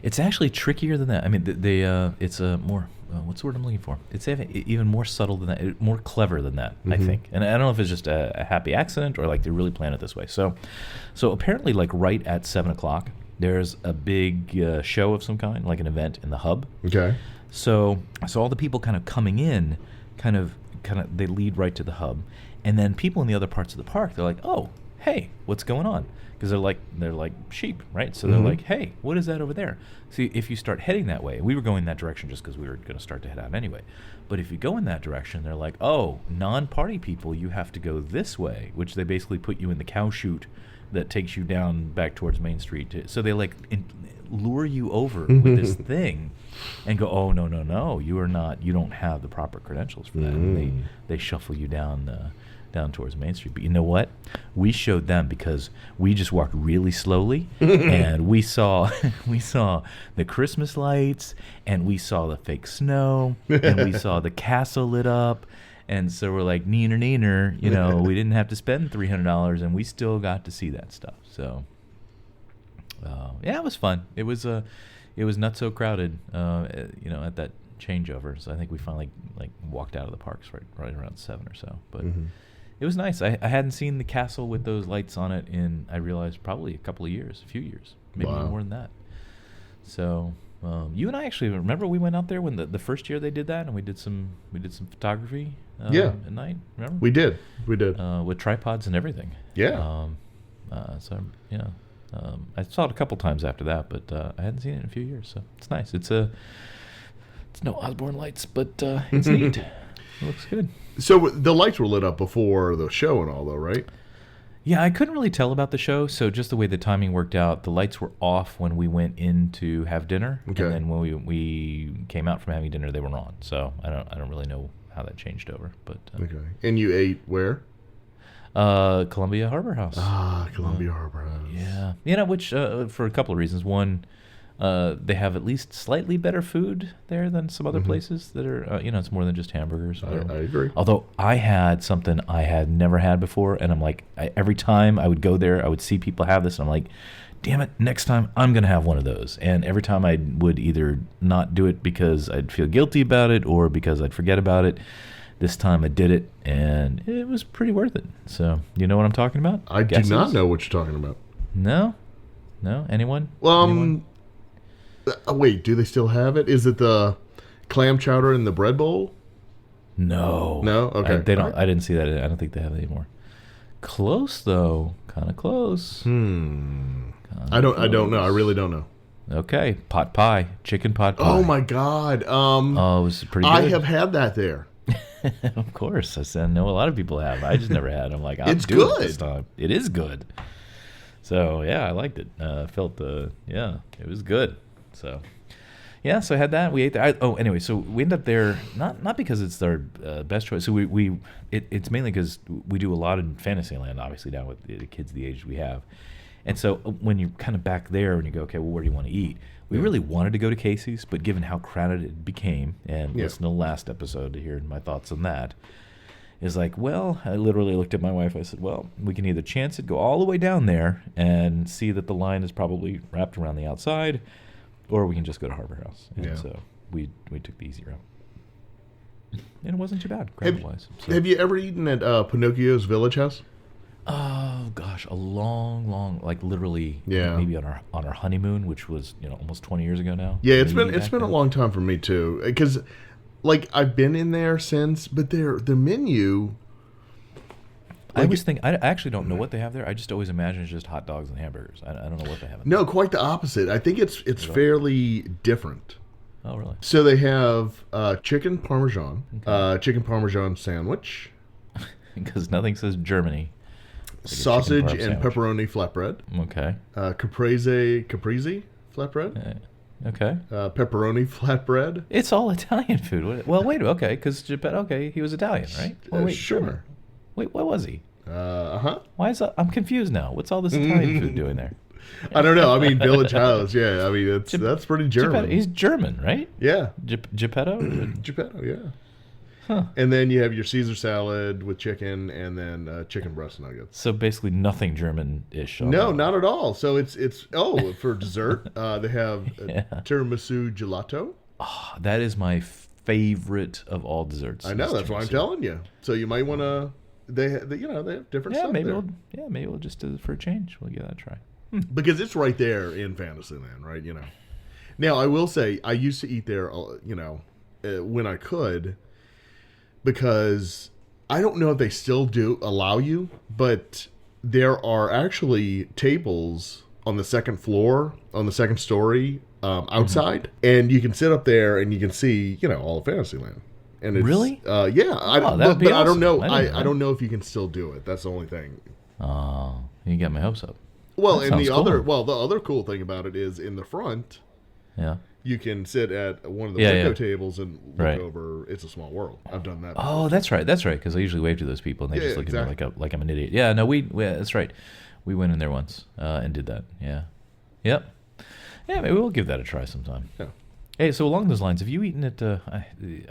It's actually trickier than that. I mean, it's a more, what's the word I'm looking for? It's even more subtle than that, more clever than that, I think. And I don't know if it's just a happy accident or they really plan it this way. So apparently, right at 7 o'clock, there's a big show of some kind, like an event in the hub. Okay. So all the people kind of coming in, kind of they lead right to the hub, and then people in the other parts of the park, they're like, oh, hey, what's going on? Because they're like sheep, right? So they're like, hey, what is that over there? See, if you start heading that way, we were going that direction just because we were going to start to head out anyway. But if you go in that direction, they're like, oh, non-party people, you have to go this way, which they basically put you in the cow chute that takes you down back towards Main Street. So they lure you over with this thing and go, oh, no, you don't have the proper credentials for that. And they shuffle you down towards Main Street. But you know what? We showed them, because we just walked really slowly and we saw the Christmas lights, and we saw the fake snow, and we saw the castle lit up, And so we're like, neener, neener, you know, we didn't have to spend $300 and we still got to see that stuff. So, yeah, it was fun. It was not so crowded, you know, at that changeover. So I think we finally like walked out of the parks right around 7 or so. But it was nice. I hadn't seen the castle with those lights on it in, I realized, probably a few years, maybe even more than that. So you and I actually remember we went out there when the first year they did that, and we did some photography. At night. Remember? We did. With tripods and everything. Yeah. So yeah, I saw it a couple times after that, but I hadn't seen it in a few years. So it's nice. It's no Osborne lights, but it's neat. It looks good. So the lights were lit up before the show and all, though, right? Yeah, I couldn't really tell about the show, so just the way the timing worked out, the lights were off when we went in to have dinner, Okay. and then when we came out from having dinner, they were on. So I don't really know how that changed over, but Okay. And you ate where? Columbia Harbor House. Columbia Harbor House. Yeah, you know, which for a couple of reasons. One, they have at least slightly better food there than some other places that are, you know, it's more than just hamburgers. I agree. Although I had something I had never had before, and I'm like, every time I would go there, I would see people have this, and I'm like, damn it, next time I'm going to have one of those. And every time I would either not do it because I'd feel guilty about it or because I'd forget about it, this time I did it, and it was pretty worth it. So, you know what I'm talking about? I Guesses? do not know what you're talking about. No? Anyone? Well, wait, do they still have it? Is it the clam chowder in the bread bowl? No. No? Okay. They don't. I didn't see that. I don't think they have it anymore. Close though. Kind of close. I don't know. I really don't know. Okay. Pot pie. Chicken pot pie. Oh my God. Oh, it was pretty good. I have had that there. Of course. I said, no, a lot of people have. I just never had. I'm like, It's doing good. it this time. It is good. So, yeah, I liked it. Felt yeah, it was good. So, yeah, so I had that. We ate that. Anyway, so we end up there, not because it's our best choice. So it's mainly because we do a lot in Fantasyland, obviously, now with the kids the age we have. And so when you're kind of back there and you go, okay, well, where do you want to eat? We really wanted to go to Casey's, but given how crowded it became, and listen to the last episode to hear my thoughts on that, is like, well, I literally looked at my wife. I said, well, we can either chance it, go all the way down there and see that the line is probably wrapped around the outside, or we can just go to Harbor House. And so we took the easy route. And it wasn't too bad, crowd-wise. Have you ever eaten at Pinocchio's Village House? Oh gosh, a long, like literally, maybe on our honeymoon, which was almost 20 years ago now. Yeah, it's been a long time for me too, because like I've been in there since, but the menu. I always think I actually don't know what they have there. I just always imagine it's just hot dogs and hamburgers. I don't know what they have. No, quite the opposite. I think it's fairly different. Oh really? So they have chicken parmesan, chicken parmesan sandwich, because nothing says Germany. Sausage and pepperoni flatbread. Okay. Caprese flatbread. Okay. Pepperoni flatbread. It's all Italian food. Well, wait. Okay, because Geppetto. Okay, he was Italian, right? Well, wait, sure. Wait, what was he? Why is that? I'm confused now. What's all this Italian food doing there? I don't know. I mean, Village House. Yeah. I mean, that's pretty German. Geppetto, he's German, right? Yeah. Geppetto. Geppetto. Yeah. Huh. And then you have your Caesar salad with chicken, and then chicken breast nuggets. So basically nothing German-ish. No, not at all. So it's for dessert, they have tiramisu gelato. Oh, that is my favorite of all desserts. I know, that's why I'm telling you. So you might want to. They have different stuff. Maybe we'll just do it for a change. We'll give that a try. Because it's right there in Fantasyland, right? Now I will say I used to eat there, when I could. Because I don't know if they still do allow you, but there are actually tables on the second floor, on the second story, outside, and you can sit up there and you can see, all of Fantasyland. And it's, really? Yeah. Awesome. I don't know. I don't know if you can still do it. That's the only thing. Oh, you got my hopes up. Well, and the other cool thing about it is in the front. Yeah. You can sit at one of the window tables and look over. It's a Small World. I've done that before. Oh, that's right. Because I usually wave to those people and they just look at me like I'm an idiot. Yeah, no, that's right. We went in there once and did that. Yeah. Yep. Yeah, maybe we'll give that a try sometime. Yeah. Hey, so along those lines, have you eaten at I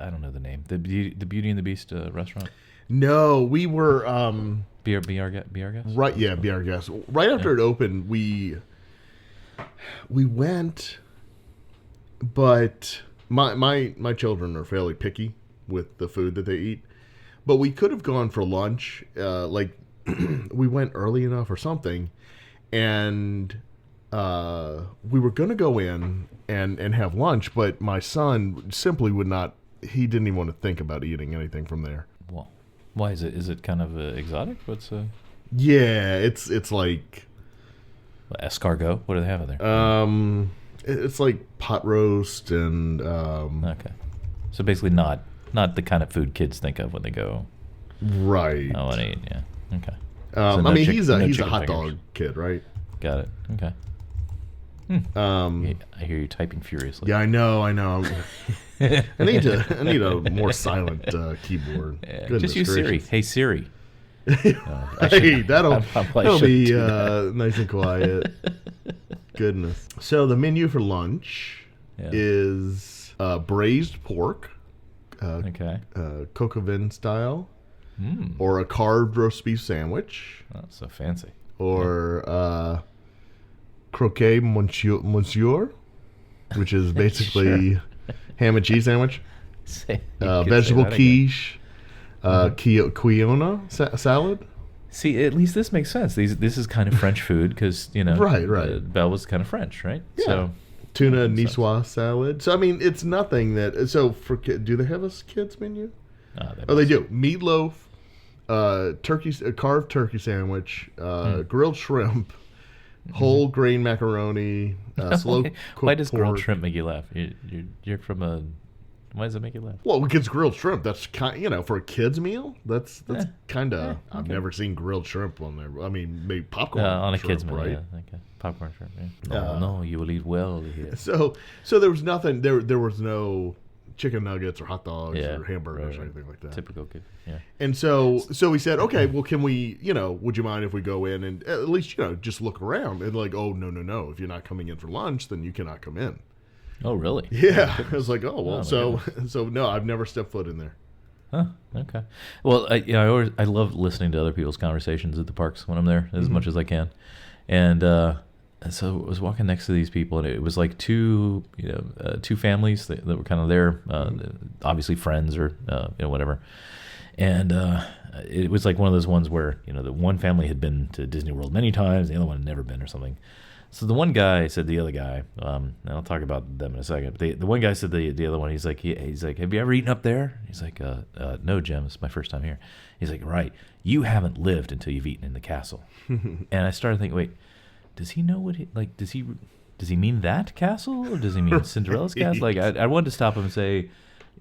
don't know the name, the Beauty and the Beast restaurant? No, we were Be our guest. right. Yeah, be our guest. Right after it opened, we went, but my children are fairly picky with the food that they eat. But we could have gone for lunch. Like we went early enough or something, and we were going to go in and have lunch, but my son simply would not. He didn't even want to think about eating anything from there. Well, why is it? Is it kind of exotic? What's Yeah, it's like escargot? What do they have in there? it's like pot roast and Okay, so basically not the kind of food kids think of when they go. right. I want to eat. Yeah. Okay. I no mean, chick- he's no a chicken hot fingers. dog kid, right? Got it. Okay. I hear you typing furiously. Yeah, I know. I need a more silent keyboard. Yeah, Goodness just use gracious. Siri. Hey Siri. Hey, that'll shouldn't be do that. nice and quiet. Goodness. So the menu for lunch Yeah. is braised pork, Okay. coq au vin style, Mm. or a carved roast beef sandwich, Oh, so fancy. or croquet monsieur, which is basically ham and cheese sandwich, You could say vegetable that again. quiche, quinoa salad. See, at least this makes sense. This is kind of French food because Right. Belle was kind of French, right? Yeah. So Tuna makes sense. niçoise salad. So I mean, it's nothing that. So for do they have a kids menu? they Oh, they must- do. Meatloaf, carved turkey sandwich, grilled shrimp, whole grain macaroni, slow cooked Why does grilled pork. shrimp make you laugh? You're from a. Why does it make you laugh? Well, because grilled shrimp, that's kind, for a kid's meal. That's kind of. yeah, I've okay. never seen grilled shrimp on there. I mean, maybe popcorn On a shrimp, kid's meal, right? yeah. Okay. Popcorn shrimp. Yeah. No, you will eat well here. So there was nothing. There was no chicken nuggets or hot dogs Yeah, or hamburgers right. or anything like that. Typical kid. Yeah. And so we said, okay, well, can we, would you mind if we go in and at least, just look around? And like, oh, no. If you're not coming in for lunch, then you cannot come in. Oh, really? Yeah. I was like, oh, well, Oh, my so no, I've never stepped foot in there. Huh. Okay. Well, I love listening to other people's conversations at the parks when I'm there as much as I can, and so I was walking next to these people, and it was like two families that were kind of there, obviously friends or whatever, and it was like one of those ones where the one family had been to Disney World many times, the other one had never been or something. So the one guy said to the other guy, and I'll talk about them in a second. But the one guy said to the other one, he's like, have you ever eaten up there? He's like, no, Jim, it's my first time here. He's like, right, you haven't lived until you've eaten in the castle. And I started thinking, wait, does he know what does he mean that castle or does he mean Cinderella's castle? Like I wanted to stop him and say,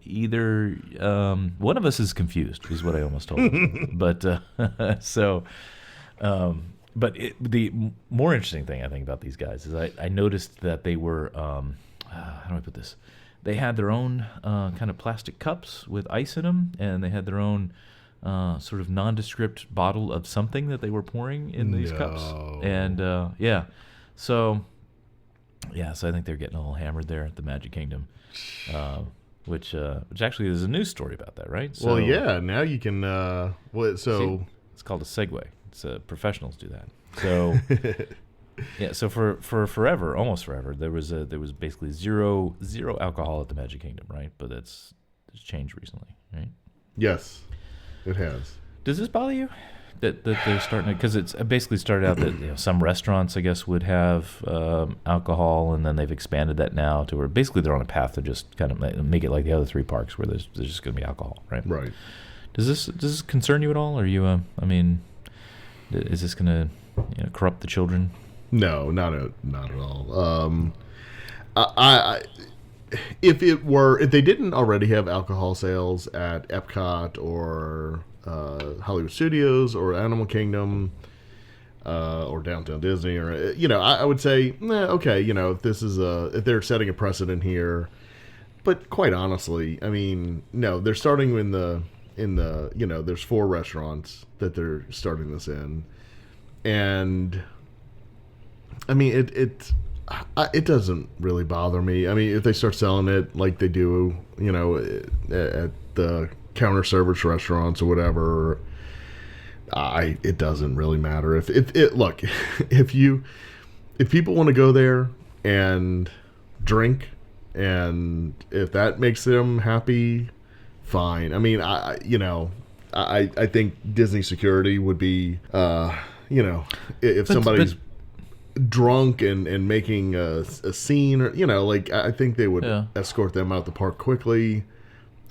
either one of us is confused is what I almost told him. But But the more interesting thing I think about these guys is I noticed that they were, how do I put this? They had their own kind of plastic cups with ice in them, and they had their own sort of nondescript bottle of something that they were pouring in these cups. And so I think they're getting a little hammered there at the Magic Kingdom, which actually there's a news story about that, right? Well, yeah, now you can, See, it's called a segue. Professionals do that. So yeah. So for forever, almost forever, there was basically zero alcohol at the Magic Kingdom, right? But it's changed recently, right? Yes, it has. Does this bother you that they're starting to? Because it's basically started out that some restaurants, I guess, would have alcohol, and then they've expanded that now to where basically they're on a path to just kind of make it like the other three parks where there's just going to be alcohol, right? Right. Does this concern you at all? Are you is this going to corrupt the children? No, not at all. If they didn't already have alcohol sales at Epcot or Hollywood Studios or Animal Kingdom or Downtown Disney, or I would say, okay, if they're setting a precedent here. But quite honestly, I mean, no, they're starting in the there's 4 restaurants that they're starting this in, and I mean It doesn't really bother me. I mean, if they start selling it like they do, at the counter service restaurants or whatever, it doesn't really matter. If it look, if people want to go there and drink, and if that makes them happy, fine. I mean, I think Disney security would be, if somebody's drunk and making a scene, or I think they would escort them out the park quickly.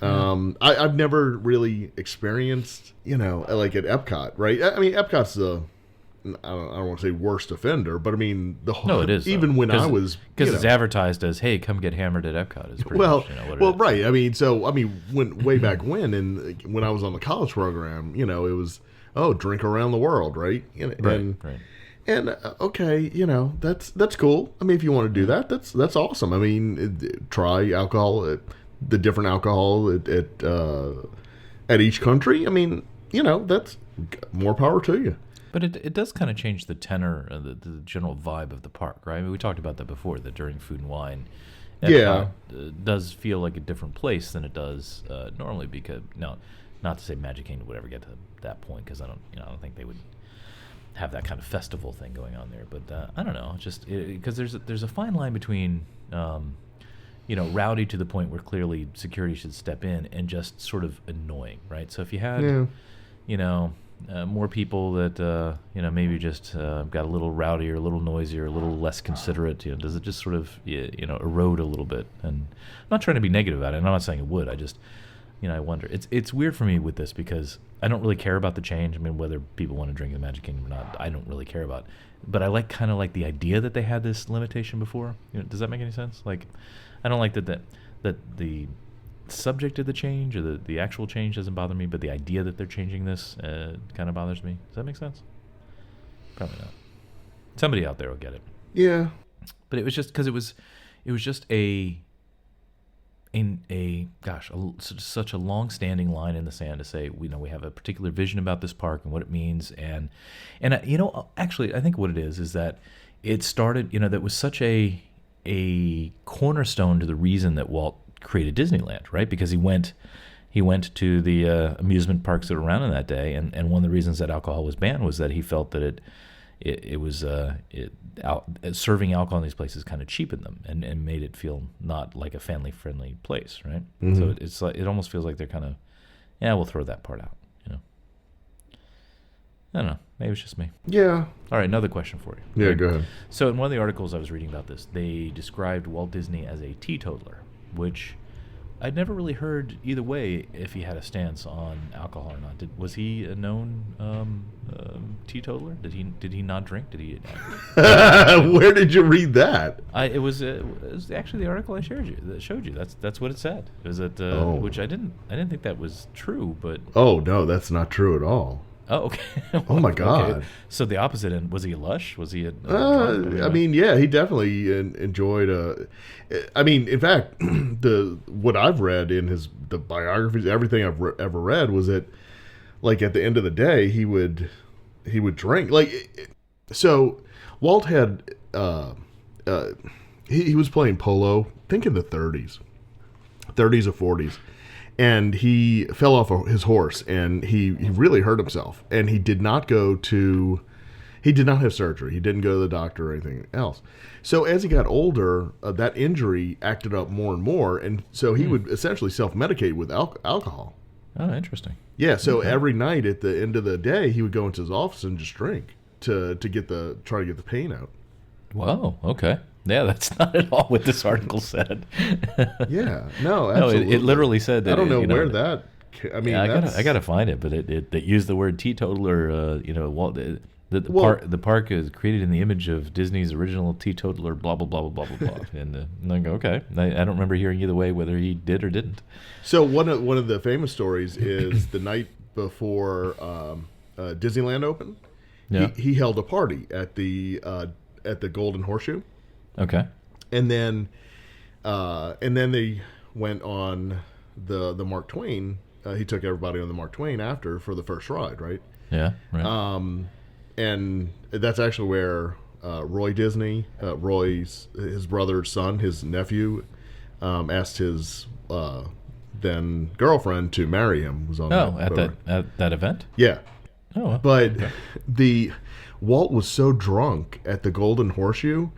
I've never really experienced, like at Epcot, right? I mean, Epcot's I don't want to say worst offender, but I mean no, it is even when I was, because it's advertised as, hey, come get hammered at Epcot. Is pretty much, what it is. Right. I mean, when way back when I was on the college program, it was drink around the world, right? Right. And okay, that's cool. I mean, if you want to do that, that's awesome. I mean, try alcohol, the different alcohol at each country. I mean, that's more power to you. But it does kind of change the tenor, the general vibe of the park, right? I mean, we talked about that before, that during Food and Wine, Epcot, does feel like a different place than it does normally. Because not to say Magic Kingdom would ever get to that point, because I don't think they would have that kind of festival thing going on there. But I don't know, just because there's a fine line between rowdy to the point where clearly security should step in, and just sort of annoying, right? So if you had more people that maybe just got a little rowdier, a little noisier, a little less considerate, does it just sort of erode a little bit? And I'm not trying to be negative about it, and I'm not saying it would. I just I wonder. It's weird for me with this, because I don't really care about the change. I mean, whether people want to drink in the Magic Kingdom or not, I don't really care about. But I kind of like the idea that they had this limitation before. Does that make any sense? Like, I don't like that the subject of the change, or the actual change, doesn't bother me, but the idea that they're changing this kind of bothers me. Does that make sense? Probably not. Somebody out there will get it. Yeah. But it was just because it was just such a long-standing line in the sand to say, we have a particular vision about this park and what it means, and actually, I think what it is that it started, that was such a cornerstone to the reason that Walt created Disneyland, right? Because he went to the amusement parks that were around in that day, and one of the reasons that alcohol was banned was that he felt that serving alcohol in these places kind of cheapened them and made it feel not like a family-friendly place, right? Mm-hmm. So it's like, it almost feels like they're kind of, we'll throw that part out, I don't know. Maybe it's just me. Yeah. All right, another question for you. Yeah, right? go ahead. So in one of the articles I was reading about this, they described Walt Disney as a teetotaler, which I'd never really heard either way if he had a stance on alcohol or not. Was he a known teetotaler? Did he not drink? Did he? Where did you read that? It was actually the article I showed you. That's what it said. It was which I didn't think that was true, but oh no, that's not true at all. Oh, okay. Oh my God. Okay. So the opposite end, was he a lush? Was he a I mean, yeah, he definitely enjoyed. I mean, in fact, what I've read in the biographies, everything I've ever read was that, like, at the end of the day, he would drink. Like, so Walt had he was playing polo, I think in the 30s or 40s. And he fell off his horse, and he really hurt himself. And he did not have surgery. He didn't go to the doctor or anything else. So as he got older, that injury acted up more and more. And so he would essentially self-medicate with alcohol. Oh, interesting. Yeah, so every night at the end of the day, he would go into his office and just drink to try to get the pain out. Wow, okay. Yeah, that's not at all what this article said. Yeah, no, absolutely. No, it literally said that. I don't know where that. I mean, I gotta find it, but it used the word teetotaler. Walt. The park is created in the image of Disney's original teetotaler. Blah blah blah blah blah blah. And I go, okay. I don't remember hearing either way whether he did or didn't. So one of the famous stories is the night before Disneyland opened. Yeah. He held a party at the Golden Horseshoe. Okay. And then they went on the Mark Twain. He took everybody on the Mark Twain after for the first ride, right? Yeah. Right. And that's actually where Roy Disney, his brother's son, his nephew, asked his then girlfriend to marry him. Was on at that event? Yeah. Oh, but okay. Walt was so drunk at the Golden Horseshoe,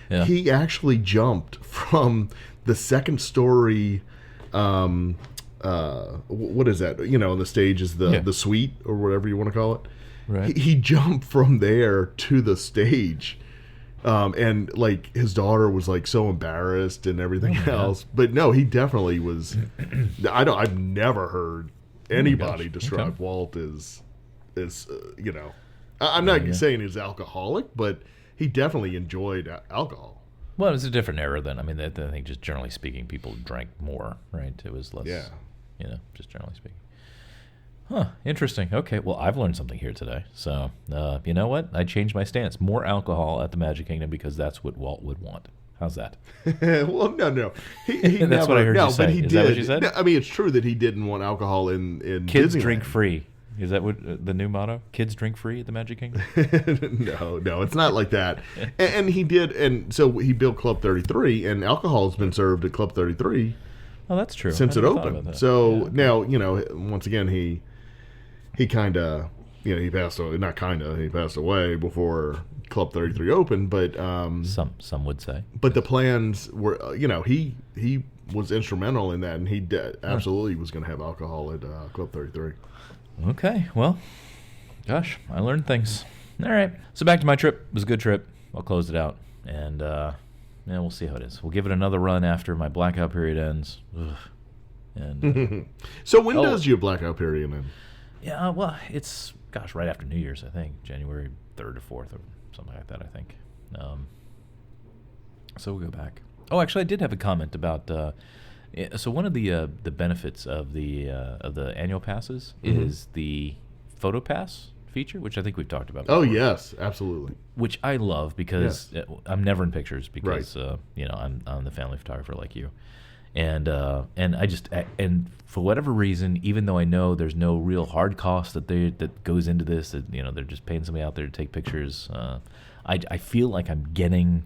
he actually jumped from the second story. What is that? The stage is the suite or whatever you want to call it. Right. He jumped from there to the stage, and like his daughter was like so embarrassed and everything else. But no, he definitely was. I've never heard anybody describe Walt as I'm not saying he's alcoholic, but he definitely enjoyed alcohol. Well, it was a different era then. I mean, I think just generally speaking, people drank more, right? It was less, just generally speaking. Huh, interesting. Okay, well, I've learned something here today. So, you know what? I changed my stance. More alcohol at the Magic Kingdom because that's what Walt would want. How's that? Well, no. He that's never, what I heard you say. But he Is did. that what you said? No, I mean, it's true that he didn't want alcohol in Kids Disneyland. drink free. Is that what the new motto? Kids drink free at the Magic Kingdom? No, it's not like that. And he did, and so he built Club 33, and alcohol has been served at Club 33. Oh, that's true. Since it opened. So now, once again, he kind of, he passed away. Not kind of, he passed away before Club 33 opened. But some would say. But the plans were, he was instrumental in that, and he absolutely was going to have alcohol at Club 33. Okay, well, gosh, I learned things. All right, so back to my trip. It was a good trip. I'll close it out, and we'll see how it is. We'll give it another run after my blackout period ends. Ugh. And so when does your blackout period end? Yeah, well, it's right after New Year's, I think, January 3rd or 4th or something like that. I think. So we'll go back. Oh, actually, I did have a comment about. So one of the benefits of the annual passes is the photo pass feature, which I think we've talked about before. Oh yes, absolutely. Which I love because I'm never in pictures because I'm the family photographer like you, and for whatever reason, even though I know there's no real hard cost that goes into this, that they're just paying somebody out there to take pictures, I feel like I'm getting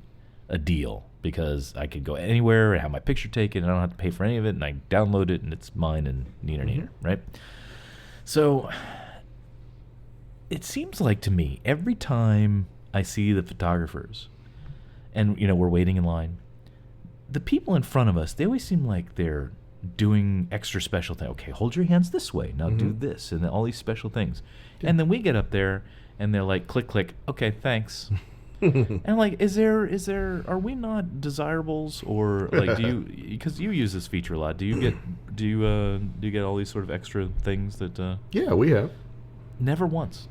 a deal. Because I could go anywhere and have my picture taken, and I don't have to pay for any of it, and I download it, and it's mine, and neener, right? So it seems like to me, every time I see the photographers, and we're waiting in line, the people in front of us, they always seem like they're doing extra special things. Okay, hold your hands this way, now do this, and all these special things. Yeah. And then we get up there, and they're like, click, click, okay, thanks. And I'm like, are we not desirables, or like, because you use this feature a lot, do you get all these sort of extra things that? Yeah, we have. Never once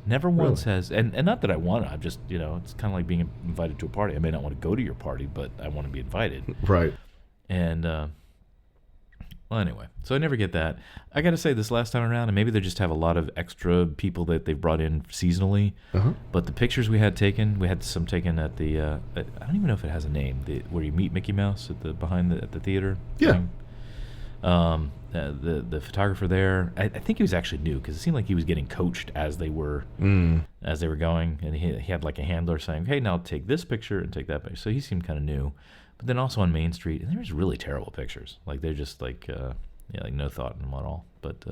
has, and not that I want to. I'm just, it's kind of like being invited to a party. I may not want to go to your party, but I want to be invited. Right. And well, anyway, so I never get that. I got to say, this last time around, and maybe they just have a lot of extra people that they've brought in seasonally. But the pictures we had some taken at the. I don't even know if it has a name. Where you meet Mickey Mouse at the theater. Yeah. The photographer there, I think he was actually new because it seemed like he was getting coached as they were going, and he had like a handler saying, "Hey, now take this picture and take that picture." So he seemed kind of new. But then also on Main Street, and there's really terrible pictures. Like they're just like no thought in them at all. But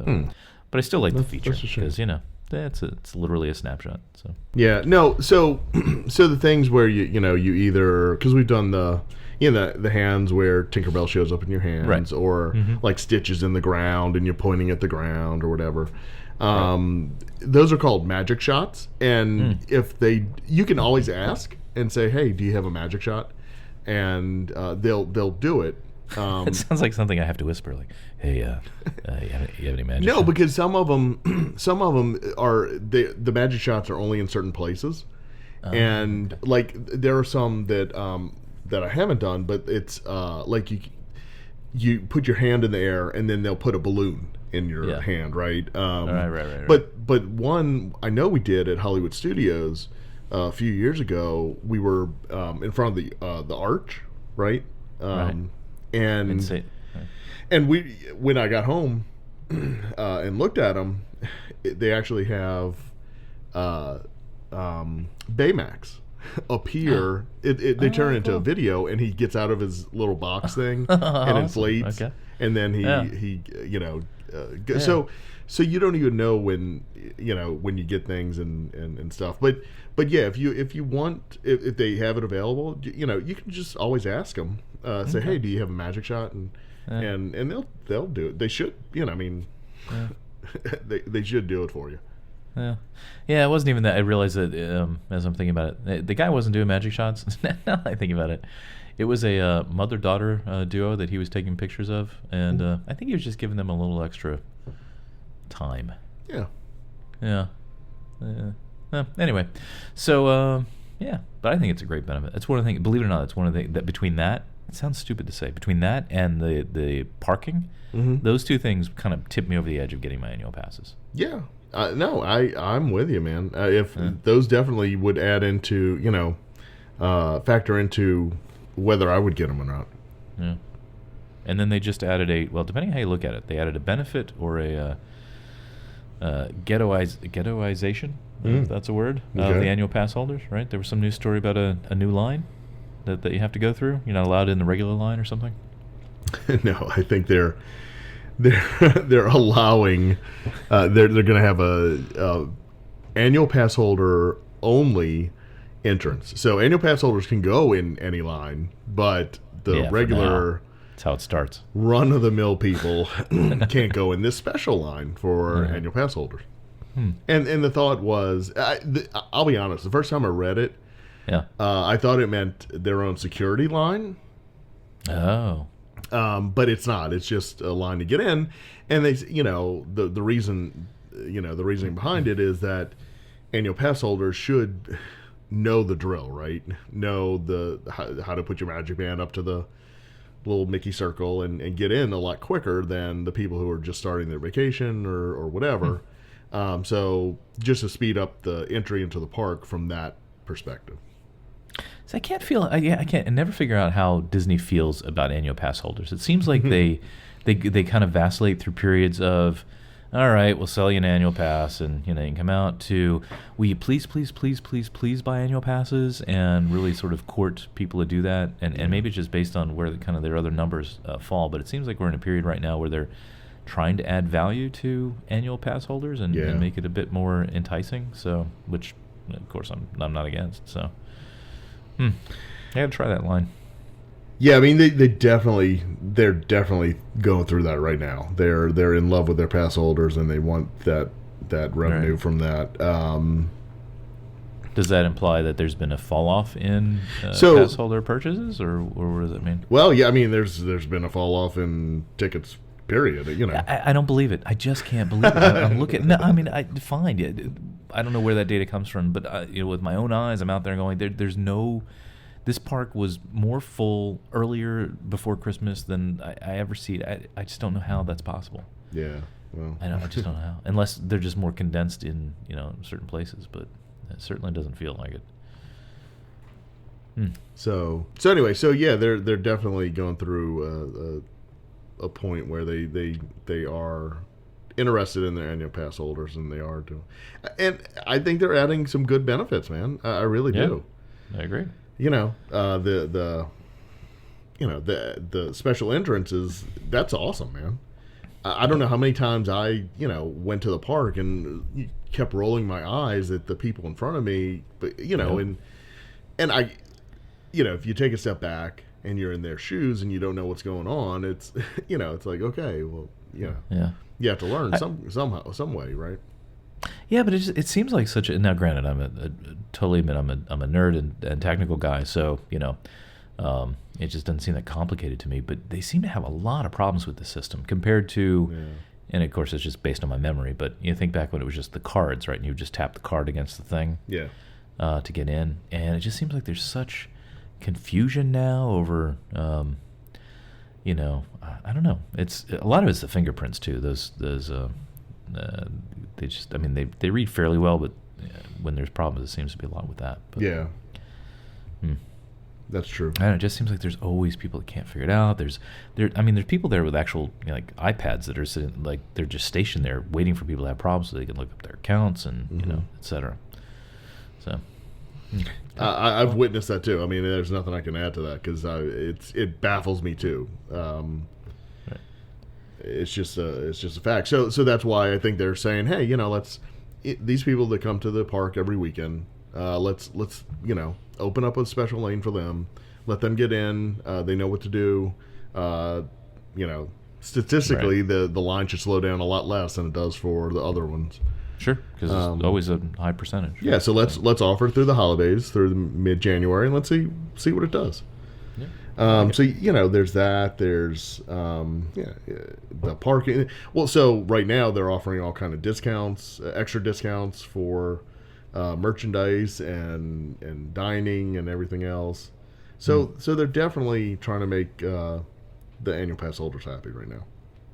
I still like the feature because it's literally a snapshot. So yeah, no. So the things where you either, because we've done the hands where Tinkerbell shows up in your hands, right. Or like Stitches in the ground and you're pointing at the ground or whatever. Those are called magic shots, and you can always ask and say, "Hey, do you have a magic shot?" And they'll do it. It sounds like something I have to whisper, like, "Hey, you have any magic?" No, shots? because some of them are the magic shots are only in certain places, and like there are some that I haven't done, but it's like you put your hand in the air and then they'll put a balloon in your hand, right? Right. But one I know we did at Hollywood Studios. A few years ago, we were in front of the arch, right? And we, when I got home and looked at them, they actually have Baymax appear. They turn into a video, and he gets out of his little box thing and inflates, and then he so you don't even know when you get things and stuff. But yeah, if you want, if they have it available, you can just always ask them. Say, hey, do you have a magic shot? And they'll do it. They should. They should do it for you. Yeah, it wasn't even that. I realized that as I'm thinking about it, the guy wasn't doing magic shots. Now that I think about it, it was a mother-daughter duo that he was taking pictures of, and I think he was just giving them a little extra time. Yeah. Anyway, so yeah, but I think it's a great benefit. It's one of the things. Believe it or not, it's one of the that between that. It sounds stupid to say. Between that and the parking, those two things kind of tip me over the edge of getting my annual passes. Yeah. No, I'm with you, man. If those definitely would add into, factor into whether I would get them or not. Yeah. And then they just added depending on how you look at it, they added a benefit or a ghettoization, if that's a word, of the annual pass holders, right? There was some news story about a new line that you have to go through. You're not allowed in the regular line or something? No, I think they're allowing they're going to have a annual pass holder only entrance. So annual pass holders can go in any line, but the regular that's how it starts. Run of the mill people can't go in this special line for annual pass holders. And the thought was, I'll be honest, the first time I read it, I thought it meant their own security line. Oh. But it's not. It's just a line to get in, and they, the reason, the reasoning behind it is that annual pass holders should know the drill, right? Know how to put your magic band up to the little Mickey circle and get in a lot quicker than the people who are just starting their vacation or whatever. So just to speed up the entry into the park from that perspective. So I can't never figure out how Disney feels about annual pass holders. It seems like they kind of vacillate through periods of, all right, we'll sell you an annual pass, and you can come out to, will you please buy annual passes, and really sort of court people to do that, and maybe it's just based on where their other numbers fall. But it seems like we're in a period right now where they're trying to add value to annual pass holders and make it a bit more enticing. So, which of course I'm not against. So. I gotta try that line. Yeah, I mean they're definitely going through that right now. They're in love with their pass holders, and they want that revenue from that. Does that imply that there's been a fall off in pass holder purchases, or what does that mean? Well, yeah, I mean there's been a fall off in tickets. Period. I don't believe it. I just can't believe it. I'm looking. No, I mean, fine. I don't know where that data comes from, but with my own eyes, I'm out there going. There's no. This park was more full earlier before Christmas than I ever see. I just don't know how that's possible. Yeah. Well, I just don't know how. Unless they're just more condensed in certain places, but it certainly doesn't feel like it. So anyway, yeah, they're definitely going through a point where they are interested in their annual pass holders, and they are doing, and I think they're adding some good benefits, man. I really do. I agree. The special entrances, that's awesome, man. I don't know how many times I went to the park and kept rolling my eyes at the people in front of me, but and I if you take a step back and you're in their shoes and you don't know what's going on, it's it's like, okay, well, you have to learn somehow, some way, right? Yeah, but it seems like such a. Now, granted, totally admit I'm a nerd and technical guy, so it just doesn't seem that complicated to me. But they seem to have a lot of problems with the system compared to, and of course it's just based on my memory. But you think back when it was just the cards, right? And you would just tap the card against the thing, to get in, and it just seems like there's such confusion now over, I don't know. It's a lot of it's the fingerprints too. Those they just, I mean, they read fairly well, but when there's problems, it seems to be a lot with that. But, that's true. I don't know, it just seems like there's always people that can't figure it out. There's people there with actual like iPads that are sitting, like they're just stationed there waiting for people to have problems so they can look up their accounts and et cetera. So I've witnessed that too. I mean, there's nothing I can add to that because it baffles me too. Right. It's just a fact. So that's why I think they're saying, hey, these people that come to the park every weekend, let's open up a special lane for them, let them get in. They know what to do. Statistically, the line should slow down a lot less than it does for the other ones. Sure, because it's always a high percentage. Yeah, so let's offer through the holidays, through the mid-January, and let's see what it does. Yeah. So there's that. There's the parking. Well, so right now they're offering all kind of discounts, extra discounts for merchandise and dining and everything else. So they're definitely trying to make the annual pass holders happy right now.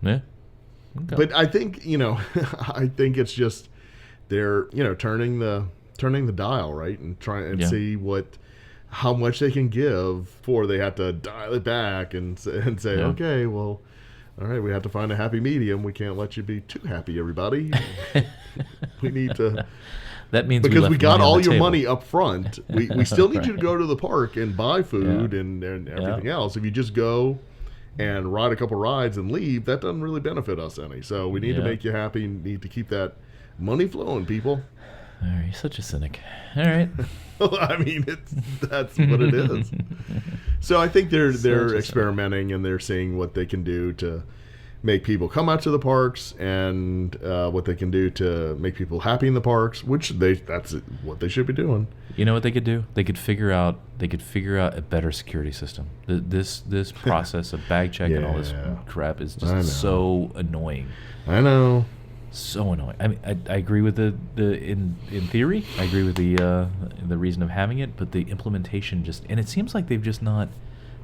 Yeah. Okay. But I think I think it's just they're turning the dial, right, and trying and see how much they can give before they have to dial it back and say, okay, well, all right, we have to find a happy medium. We can't let you be too happy, everybody. We need to. That means because we got all your table. money up front. We still need you to go to the park and buy food and everything else. If you just go and ride a couple rides and leave, that doesn't really benefit us any. So we need to make you happy and need to keep that money flowing, people. All right, you're such a cynic. All right. I mean, that's what it is. So I think they're experimenting and they're seeing what they can do to make people come out to the parks and what they can do to make people happy in the parks, which that's what they should be doing. You know what they could do? They could figure out a better security system. This process of bag check and all this crap is just so annoying. I know. So annoying. I mean, I agree with the in theory. I agree with the reason of having it, but the implementation and it seems like they've just not.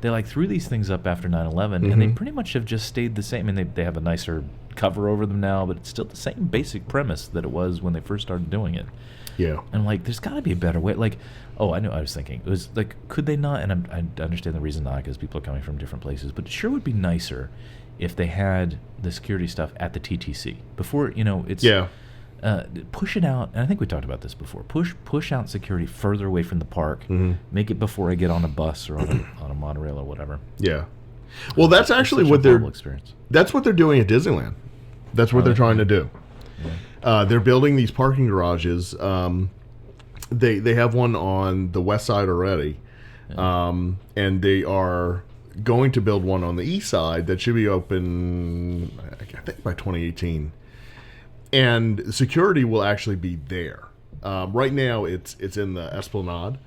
They threw these things up after 9/11, and they pretty much have just stayed the same. I mean, they have a nicer cover over them now, but it's still the same basic premise that it was when they first started doing it. Yeah. And there's got to be a better way. I know. I was thinking it was could they not? And I understand the reason not, because people are coming from different places. But it sure would be nicer if they had the security stuff at the TTC before. It's push it out, and I think we talked about this before. Push out security further away from the park. Make it before I get on a bus or on a monorail or whatever. Yeah. Well, that's actually what that's what they're doing at Disneyland. That's what they're trying to do. Yeah. They're building these parking garages. They have one on the west side already, and they are going to build one on the east side that should be open, I think, by 2018. And security will actually be there. Right now, it's in the Esplanade.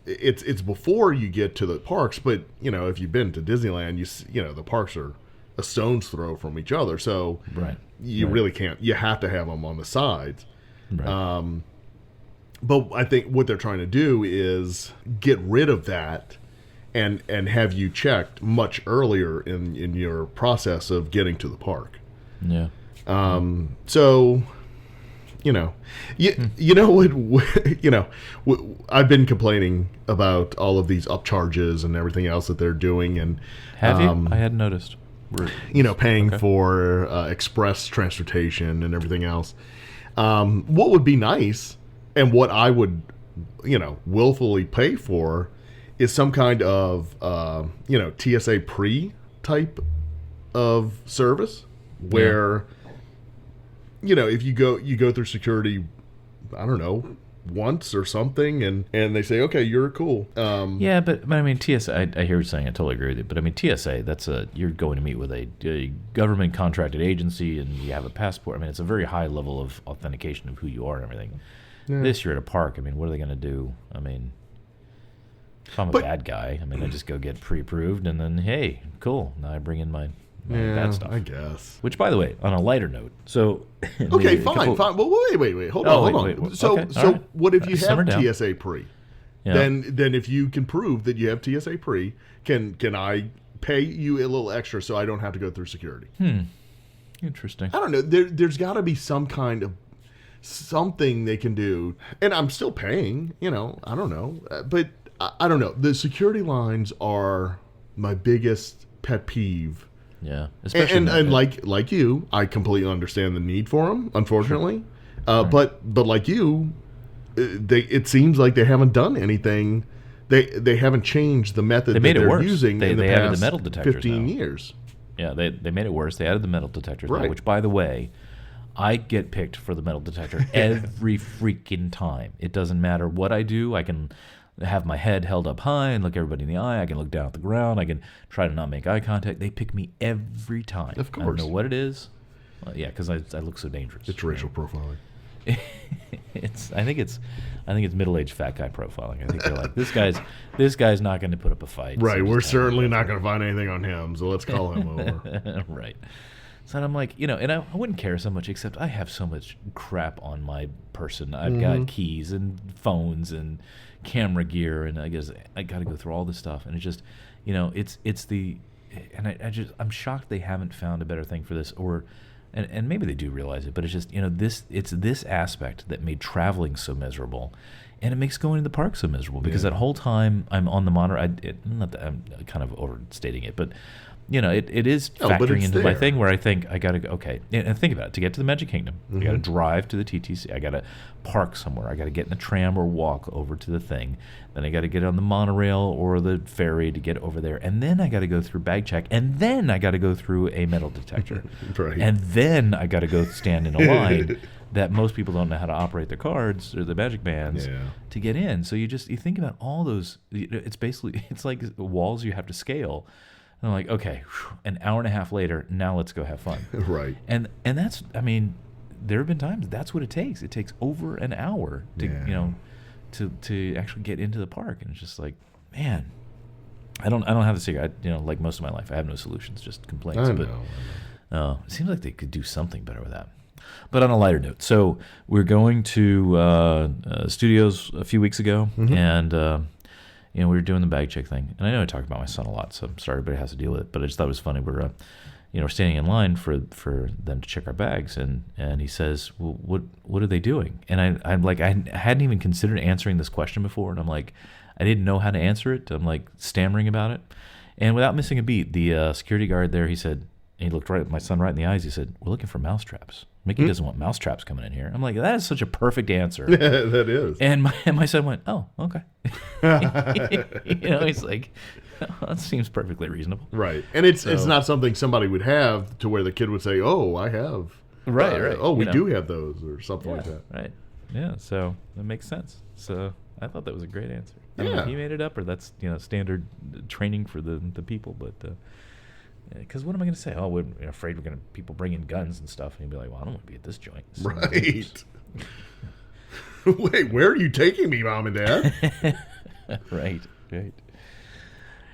It's before you get to the parks, but if you've been to Disneyland, the parks are a stone's throw from each other, so you really can't. You have to have them on the sides. Right. But I think what they're trying to do is get rid of that and have you checked much earlier in your process of getting to the park. Yeah. So, you know what, I've been complaining about all of these upcharges and everything else that they're doing. And have you? I hadn't noticed. Paying for express transportation and everything else. What would be nice and what I would, willfully pay for is some kind of, TSA pre type of service where, if you go through security, I don't know, once or something, and they say, okay, you're cool. Yeah, but I mean, TSA, I hear what you're saying. I totally agree with you. But I mean, TSA, you're going to meet with a government contracted agency, and you have a passport. I mean, it's a very high level of authentication of who you are and everything. Yeah. This, you're at a park. I mean, what are they going to do? I mean, if I'm a bad guy, I just go get pre-approved, and then, hey, cool. Now I bring in my bad stuff. I guess. Which, by the way, on a lighter note, so okay, fine. Well, wait. Hold on. Wait. So right. what if you have down. TSA pre? Yeah. Then if you can prove that you have TSA pre, can I pay you a little extra so I don't have to go through security? Interesting. I don't know. There's got to be some kind of something they can do, and I'm still paying. I don't know, but I don't know. The security lines are my biggest pet peeve. Yeah, especially and like you, I completely understand the need for them. Unfortunately, sure. But like you, it seems like they haven't done anything. They haven't changed the method They made that it they're worse. using in the They added past the metal detectors 15 now. years. Yeah, they made it worse. They added the metal detectors now, Right. which, by the way, I get picked for the metal detector every freaking time. It doesn't matter what I do. I can have my head held up high and look everybody in the eye. I can look down at the ground. I can try to not make eye contact. They pick me every time. Of I don't course. know what it is. Well, yeah, because I look so dangerous. It's racial profiling. I think it's middle-aged fat guy profiling. I think they're like, this guy's not going to put up a fight. Right. so We're just have him certainly go not for going to find anything on him, so let's call him over. it." Right. So I'm like, and I wouldn't care so much, except I have so much crap on my person. I've got keys and phones and camera gear, and I guess I got to go through all this stuff, and it's just, it's the, and I'm shocked they haven't found a better thing for this, or. And maybe they do realize it, but it's just, it's this aspect that made traveling so miserable, and it makes going to the park so miserable, because that whole time I'm on the monitor, not that I'm kind of overstating it, but it is factoring into my thing where I think I got to go, okay, and think about it. To get to the Magic Kingdom, I got to drive to the TTC. I got to park somewhere. I got to get in the tram or walk over to the thing. Then I got to get on the monorail or the ferry to get over there. And then I got to go through bag check. And then I got to go through a metal detector. Right. And then I got to go stand in a line that most people don't know how to operate their cards or the magic bands to get in. So you think about all those. It's like walls you have to scale. And I'm like, okay, an hour and a half later, now let's go have fun. Right. And that's, there have been times that's what it takes. It takes over an hour to to actually get into the park, and it's just like, man, I don't have the secret. Like most of my life, I have no solutions, just complaints. I but know. it seems like they could do something better with that. But on a lighter note, so we're going to studios a few weeks ago, and. We were doing the bag check thing, and I know I talk about my son a lot, so I'm sorry everybody has to deal with it. But I just thought it was funny. We're, we're standing in line for them to check our bags, and he says, "Well, what are they doing?" And I'm like, I hadn't even considered answering this question before, and I'm like, I didn't know how to answer it. I'm like stammering about it, and without missing a beat, the security guard there, he said, and he looked right at my son right in the eyes. He said, "We're looking for mousetraps. Mickey doesn't want mousetraps coming in here." I'm like, that is such a perfect answer. That is. And my son went, "Oh, okay." He's like, that seems perfectly reasonable. Right. And it's not something somebody would have to where the kid would say, "Oh, I have." Right. Oh, we do have those, or something like that. Right. Yeah. So that makes sense. So I thought that was a great answer. I don't know Yeah. if he made it up, or that's standard training for the people, but. Because what am I going to say? Oh, we're afraid we're going to people bring in guns and stuff, and he'd be like, "Well, I don't want to be at this joint." So Right. Wait, where are you taking me, Mom and Dad? Right.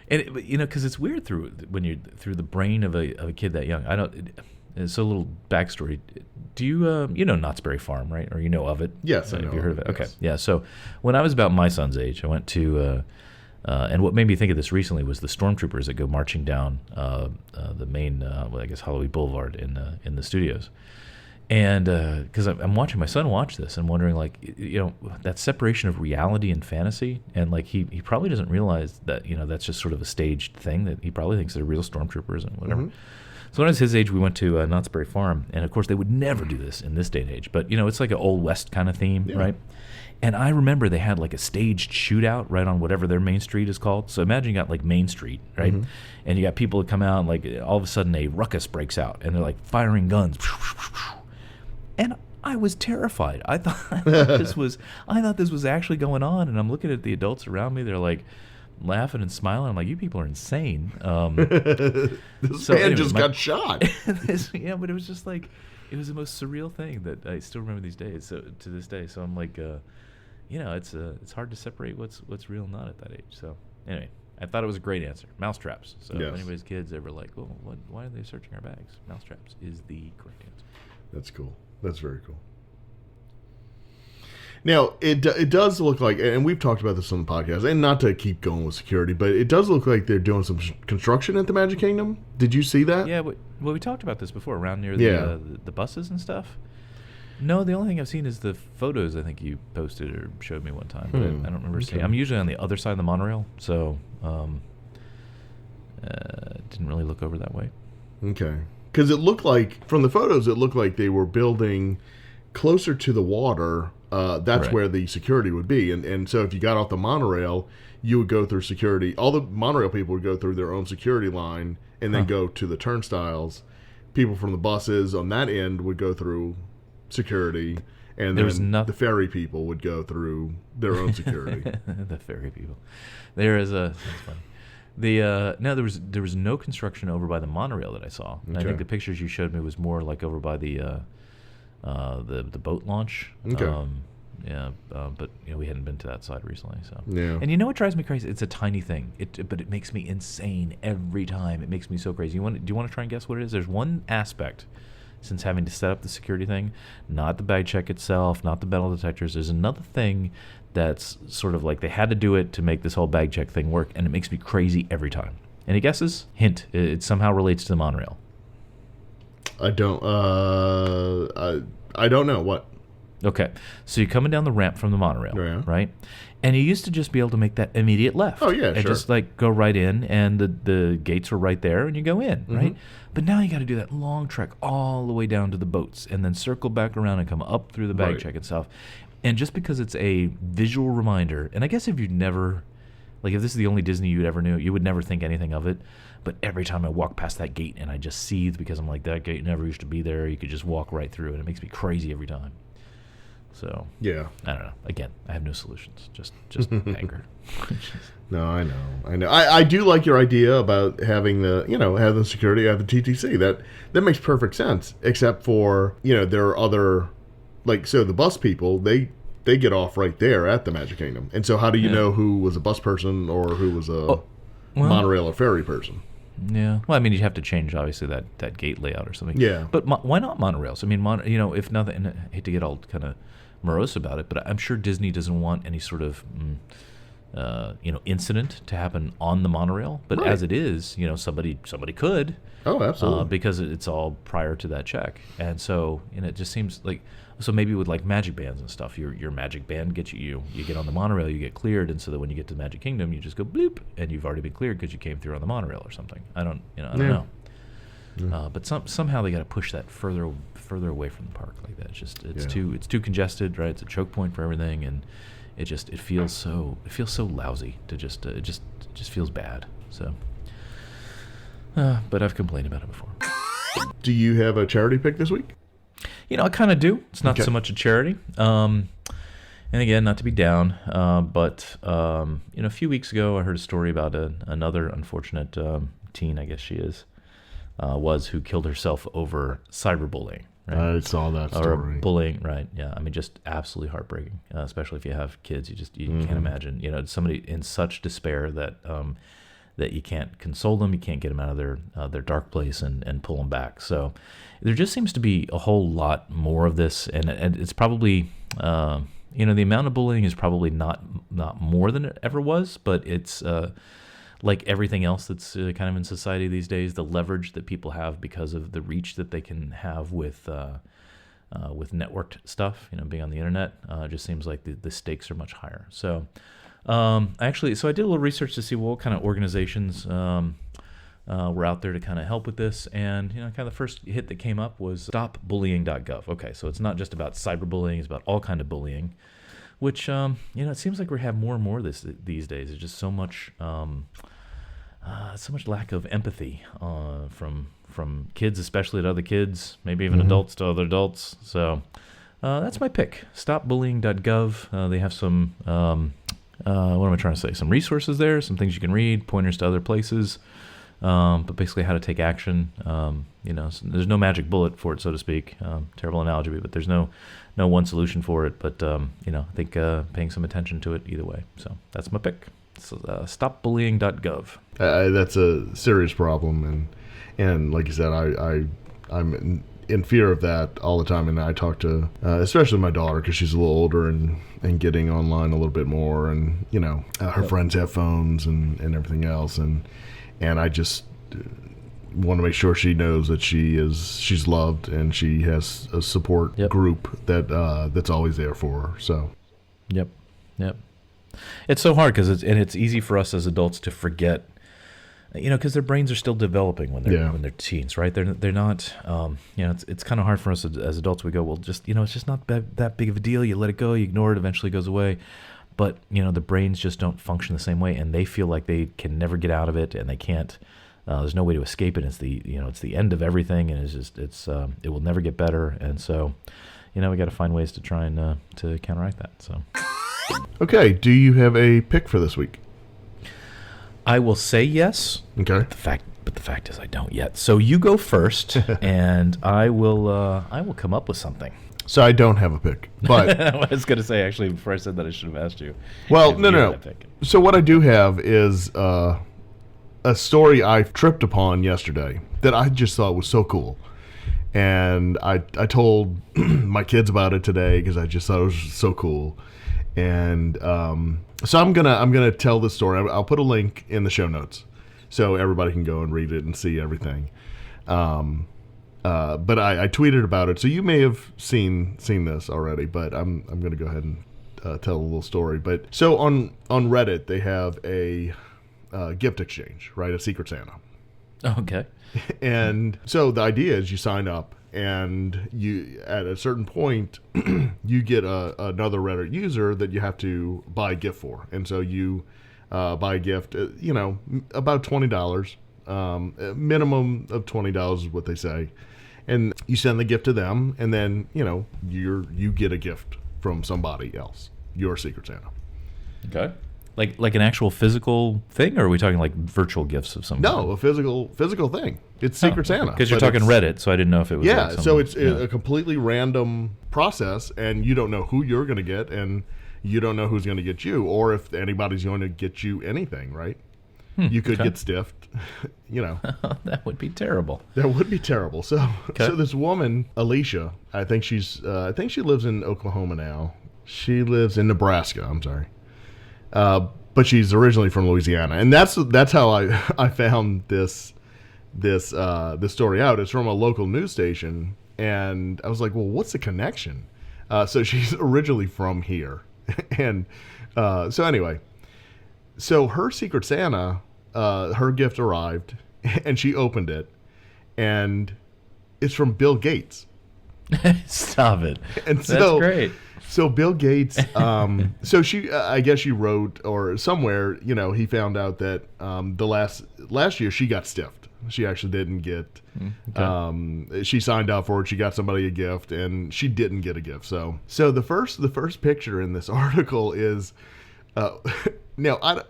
And because it's weird when you're through the brain of a kid that young. I don't. So a little backstory. Do you know Knott's Berry Farm, right? Or you know of it? Yes, I know Have you heard of it? yes. Okay. Yeah. So when I was about my son's age, I went to. And what made me think of this recently was the stormtroopers that go marching down the main, Holloway Boulevard in the studios, and because I'm watching my son watch this and wondering, like, that separation of reality and fantasy, and like he probably doesn't realize that that's just sort of a staged thing, that he probably thinks they're real stormtroopers and whatever. So when I was his age, we went to Knott's Berry Farm, and of course they would never do this in this day and age, but it's like an Old West kind of theme, right? And I remember they had like a staged shootout right on whatever their main street is called. So imagine you got like Main Street, right? And you got people that come out, and like all of a sudden a ruckus breaks out, and they're like firing guns. And I was terrified. I thought this was actually going on, and I'm looking at the adults around me. They're like laughing and smiling. I'm like, you people are insane. This man just got shot. But it was just like, it was the most surreal thing that I still remember these days. So to this day, so I'm like, it's hard to separate what's real and not at that age. So anyway, I thought it was a great answer. Mousetraps. So if anybody's kids ever like, oh, why are they searching our bags? Mousetraps is the correct answer. That's cool. That's very cool. Now, it does look like, and we've talked about this on the podcast, and not to keep going with security, but it does look like they're doing some construction at the Magic Kingdom. Did you see that? Yeah, well, we talked about this before, around near the buses and stuff. No, the only thing I've seen is the photos I think you posted or showed me one time, but I don't remember seeing. I'm usually on the other side of the monorail, so didn't really look over that way. Okay. Because it looked like, from the photos, it looked like they were building closer to the water that's Right. where the security would be. And so if you got off the monorail, you would go through security. All the monorail people would go through their own security line and then go to the turnstiles. People from the buses on that end would go through security, and then the ferry people would go through their own security. The ferry people. There is a. That's funny. No, there was no construction over by the monorail that I saw. Okay. I think the pictures you showed me was more like over by the boat launch. Okay. But we hadn't been to that side recently. So yeah. And what drives me crazy? It's a tiny thing. But it makes me insane every time. It makes me so crazy. Do you want to try and guess what it is? There's one aspect, since having to set up the security thing, not the bag check itself, not the metal detectors. There's another thing that's sort of like they had to do it to make this whole bag check thing work, and it makes me crazy every time. Any guesses? Hint: it somehow relates to the monorail. I don't. I don't know what. Okay, so you're coming down the ramp from the monorail, right? And you used to just be able to make that immediate left. Oh, yeah, and sure. just like go right in, and the gates are right there, and you go in, right? But now you got to do that long trek all the way down to the boats, and then circle back around and come up through the bag check itself. And just because it's a visual reminder, and I guess if you'd never, like if this is the only Disney you ever knew, you would never think anything of it. But every time I walk past that gate, and I just seethe because I'm like, that gate never used to be there. You could just walk right through, and it makes me crazy every time. So yeah, I don't know. Again, I have no solutions. Just anger. No, I know. I do like your idea about having have the security at the TTC. That makes perfect sense. Except for there are other, like, so the bus people they get off right there at the Magic Kingdom. And so how do you know who was a bus person or who was a monorail or ferry person? Yeah. Well, I mean, you'd have to change, obviously, that gate layout or something. Yeah. But why not monorails? I mean, if nothing, and I hate to get all kind of morose about it, but I'm sure Disney doesn't want any sort of, incident to happen on the monorail. But as it is, somebody could. Oh, absolutely. Because it's all prior to that check. And so, it just seems like, so maybe with like magic bands and stuff, your magic band gets you get on the monorail, you get cleared, and so that when you get to the Magic Kingdom, you just go bloop, and you've already been cleared because you came through on the monorail or something. I don't know. Yeah. But somehow they got to push that further away from the park like that. It's too congested, right? It's a choke point for everything, and it feels so lousy to just it just feels bad. So, but I've complained about it before. Do you have a charity pick this week? I kind of do. It's not so much a charity. And again, not to be down, but a few weeks ago, I heard a story about another unfortunate teen, I guess she is, who killed herself over cyberbullying. Right? I saw that story. Or bullying, right? Yeah, I mean, just absolutely heartbreaking, especially if you have kids. You can't imagine, somebody in such despair that that you can't console them, you can't get them out of their dark place and pull them back. So there just seems to be a whole lot more of this, and it's probably the amount of bullying is probably not more than it ever was, but it's like everything else that's kind of in society these days, the leverage that people have because of the reach that they can have with networked stuff, being on the internet, just seems like the stakes are much higher. So so I did a little research to see what kind of organizations were out there to kind of help with this, and kind of the first hit that came up was stopbullying.gov. Okay, so it's not just about cyberbullying; it's about all kind of bullying, which it seems like we have more and more of this these days. There's just so much lack of empathy from kids, especially to other kids, maybe even adults to other adults. So that's my pick. Stopbullying.gov. They have some. What am I trying to say? Some resources there, some things you can read, pointers to other places, but basically how to take action. So there's no magic bullet for it, so to speak. Terrible analogy, but there's no one solution for it. But I think paying some attention to it either way. So that's my pick. So, stopbullying.gov. That's a serious problem, and like you said, I'm in fear of that all the time, and I talk to especially my daughter because she's a little older and getting online a little bit more, and her friends have phones and everything else, and I just want to make sure she knows that she's loved and she has a support group that's always there for her. So yep. It's so hard because it's easy for us as adults to forget because their brains are still developing when they're teens, right? They're not. It's kind of hard for us as adults. We go, well, just it's just not that big of a deal. You let it go, you ignore it, eventually it goes away. But the brains just don't function the same way, and they feel like they can never get out of it, and they can't. There's no way to escape it. It's the end of everything, and it will never get better. And so, we got to find ways to try and to counteract that. So, okay. Do you have a pick for this week? I will say yes. Okay. But the fact is, I don't yet. So you go first, and I will come up with something. So I don't have a pick, but I was going to say, actually, before I said that, I should have asked you. Well, no. So what I do have is a story I tripped upon yesterday that I just thought was so cool, and I told my kids about it today because I just thought it was so cool, and so I'm gonna tell this story. I'll put a link in the show notes so everybody can go and read it and see everything. But I tweeted about it, so you may have seen this already. But I'm going to go ahead and tell a little story. But so on Reddit, they have a gift exchange, right? A Secret Santa. Okay. And so the idea is you sign up, and you at a certain point you get another Reddit user that you have to buy a gift for, and so you buy a gift, about $20. Minimum of $20 is what they say. And you send the gift to them, and then, you get a gift from somebody else, your Secret Santa. Okay. Like an actual physical thing, or are we talking like virtual gifts of some kind? No, a physical thing. It's Secret Santa. Because you're talking Reddit, so I didn't know if it was so it's a completely random process, and you don't know who you're going to get, and you don't know who's going to get you, or if anybody's going to get you anything, right? You could get stiffed, That would be terrible. That would be terrible. So this woman, Alicia, I think she lives in Oklahoma now. She lives in Nebraska. I'm sorry, but she's originally from Louisiana, and that's how I found this story out. It's from a local news station, and I was like, well, what's the connection? So she's originally from here, and so anyway. So her Secret Santa, her gift arrived, and she opened it, and it's from Bill Gates. Stop it. And That's great. So Bill Gates, so she, I guess she wrote, or somewhere, he found out that the last year she got stiffed. She actually didn't get, she signed up for it, she got somebody a gift, and she didn't get a gift. So the first picture in this article is, now, I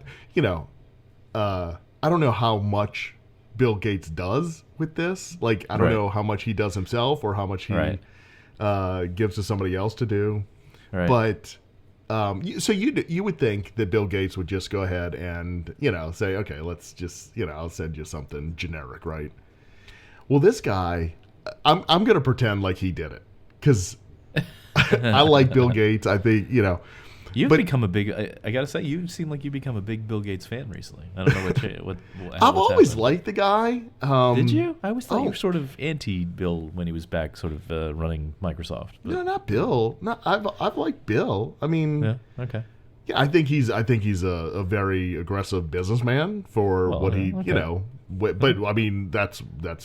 don't know how much Bill Gates does with this. Like, I don't know how much he does himself or how much he gives to somebody else to do. Right. But so you would think that Bill Gates would just go ahead and say, okay, let's just I'll send you something generic, right? Well, this guy, I'm gonna pretend like he did it because I like Bill Gates. I think You've become a big. I gotta say, you seem like you become a big Bill Gates fan recently. I don't know what I've always liked the guy. Did you? I always thought you were sort of anti-Bill when he was back, sort of running Microsoft. But. No, not Bill. No, I've liked Bill. I mean, yeah, okay. Yeah, I think he's a very aggressive businessman for what he But I mean, that's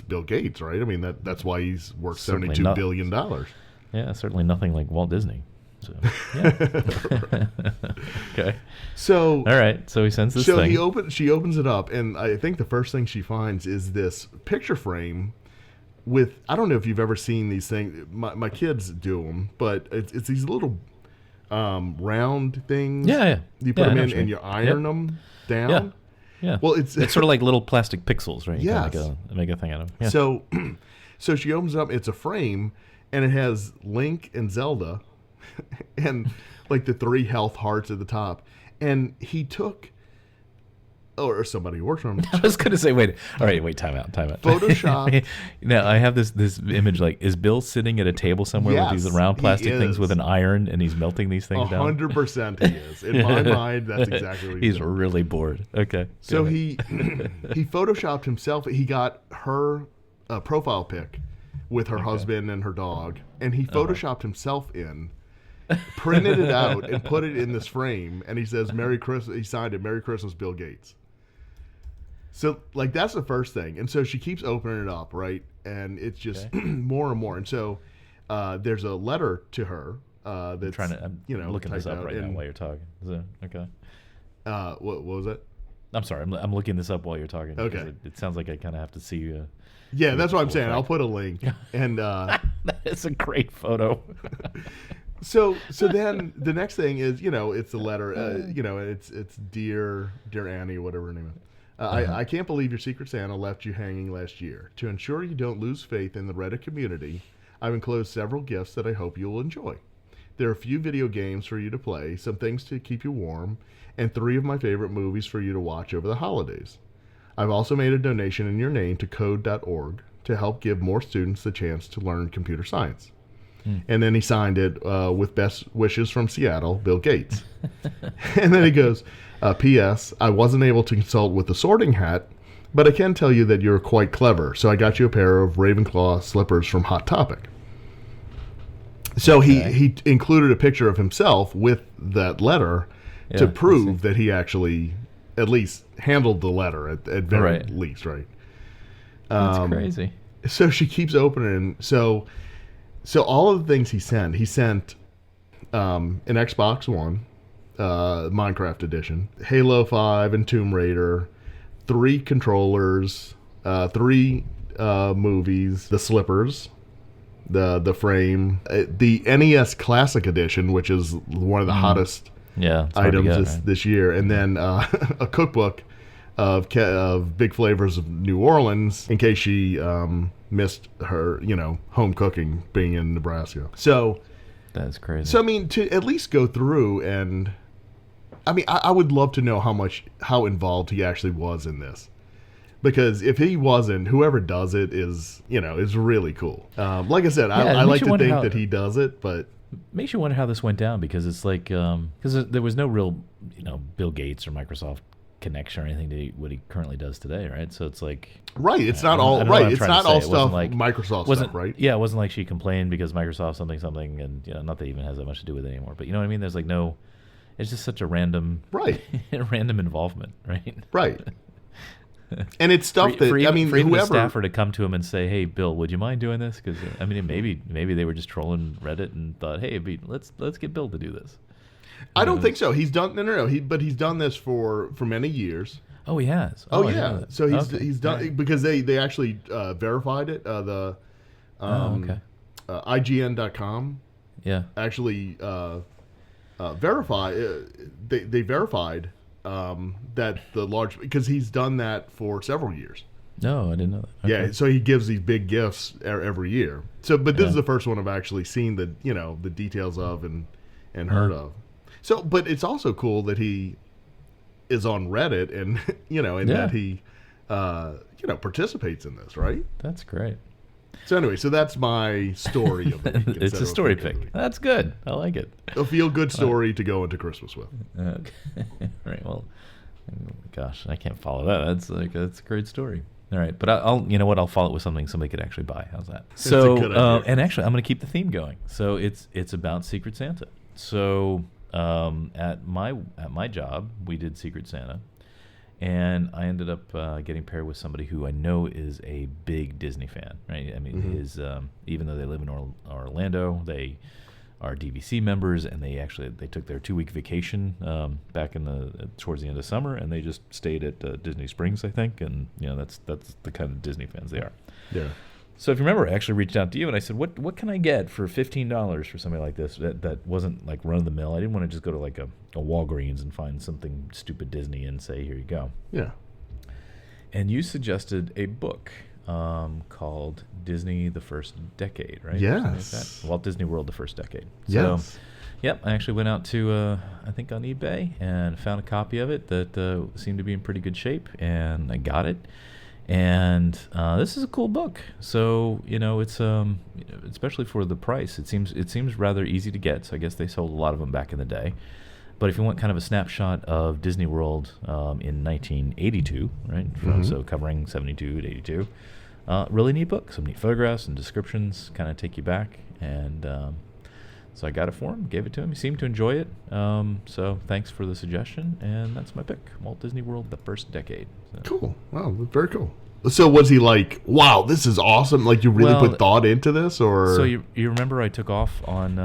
Bill Gates, right? I mean that's why he's worth $72 billion. Yeah, certainly nothing like Walt Disney. So, yeah. Okay. So all right. So he sends this thing. She opens it up, and I think the first thing she finds is this picture frame with, I don't know if you've ever seen these things. My kids do them, but it's these little round things. Yeah. You put them in, and you iron them down. Yeah. Yeah. Well, it's sort of like little plastic pixels, right? Yeah. Make a thing out of them. Yeah. So she opens it up. It's a frame, and it has Link and Zelda. And like the 3 health hearts at the top, and he took, or somebody who works for him. I was gonna say, wait, time out. Photoshop. Now I have this image. Like, is Bill sitting at a table somewhere with these round plastic things with an iron, and he's melting these things down? 100% he is. In my mind, that's exactly what he's doing. Really bored. Okay. So he photoshopped himself. He got her profile pic with her husband and her dog, and he photoshopped himself in. Printed it out and put it in this frame, and he says, "Merry Christmas." He signed it, "Merry Christmas, Bill Gates." So, like, that's the first thing. And so she keeps opening it up, right? And it's just more and more. And so there's a letter to her that's, I'm looking this up right now while you're talking. Is that okay? What was it? I'm sorry. I'm looking this up while you're talking. Okay. It sounds like I kind of have to see. Yeah, that's what I'm saying. I'll put a link. And that is a great photo. So then the next thing is, it's the letter. It's dear Annie, whatever her name is. I can't believe your Secret Santa left you hanging last year. To ensure you don't lose faith in the Reddit community, I've enclosed several gifts that I hope you'll enjoy. There are a few video games for you to play, some things to keep you warm, and 3 of my favorite movies for you to watch over the holidays. I've also made a donation in your name to code.org to help give more students the chance to learn computer science. And then he signed it with best wishes from Seattle, Bill Gates. And then he goes, P.S. I wasn't able to consult with the sorting hat, but I can tell you that you're quite clever, so I got you a pair of Ravenclaw slippers from Hot Topic. So he included a picture of himself with that letter to prove that he actually at least handled the letter at very least, right? That's crazy. So she keeps opening. So all of the things he sent an Xbox One, Minecraft edition, Halo 5 and Tomb Raider, 3 controllers, 3 movies, the slippers, the frame, the NES Classic Edition, which is one of the hottest items this year, and then a cookbook of big flavors of New Orleans in case she missed her, home cooking being in Nebraska. So that's crazy. So I mean, to at least go through and, I mean, I would love to know how involved he actually was in this. Because if he wasn't, whoever does it is really cool. Like I said, I like to think that he does it, but makes you wonder how this went down, because it's like because there was no real Bill Gates or Microsoft connection or anything to what he currently does today, right? So it's like it's not all right. It's not all stuff like Microsoft stuff, right? Yeah, it wasn't like she complained because Microsoft something, and not that it even has that much to do with it anymore. But you know what I mean? There's like no, it's just such a random random involvement, right? Right. And it's stuff for whoever a staffer to come to him and say, "Hey, Bill, would you mind doing this?" Because I mean, maybe they were just trolling Reddit and thought, "Hey, let's get Bill to do this." I don't think so. He's done but he's done this for many years. Oh, he has. Oh yeah. So he's done because they actually verified it. IGN.com. Yeah. Actually they verified that the large, because he's done that for several years. No, I didn't know that. Okay. Yeah, so he gives these big gifts every year. So, but this is the first one I've actually seen the details of and heard of. So, but it's also cool that he is on Reddit and that he participates in this, right? That's great. So anyway, that's my story of the week. It's a story pick. That's good. I like it. A feel-good story to go into Christmas with. Okay. Right. Well, gosh, I can't follow that. That's a great story. All right, but I'll follow it with something somebody could actually buy. How's that? So, a good idea. And actually, I'm going to keep the theme going. So it's about Secret Santa. So at my job, we did Secret Santa, and I ended up getting paired with somebody who I know is a big Disney fan. Right? I mean, even though they live in Orlando, they are DVC members, and they took their 2-week vacation back towards the end of summer, and they just stayed at Disney Springs, I think, and that's the kind of Disney fans they are. Yeah. So if you remember, I actually reached out to you and I said, what can I get for $15 for something like this that wasn't like run of the mill? I didn't want to just go to like a Walgreens and find something stupid Disney and say, here you go. Yeah. And you suggested a book called Disney the First Decade, right? Yes. Like that? Walt Disney World the First Decade. Yes. So, yep, I actually went out to, I think on eBay, and found a copy of it that seemed to be in pretty good shape, and I got it. And this is a cool book. So it's especially for the price. It seems rather easy to get. So I guess they sold a lot of them back in the day. But if you want kind of a snapshot of Disney World in 1982, right? So covering 72 to 82, really neat book. Some neat photographs and descriptions kind of take you back. And So I got it for him, gave it to him. He seemed to enjoy it. So thanks for the suggestion, and that's my pick. Walt Disney World, The First Decade. So. Cool. Wow, very cool. So was he like, wow, this is awesome? Like you really put thought into this, or? So you remember I took off on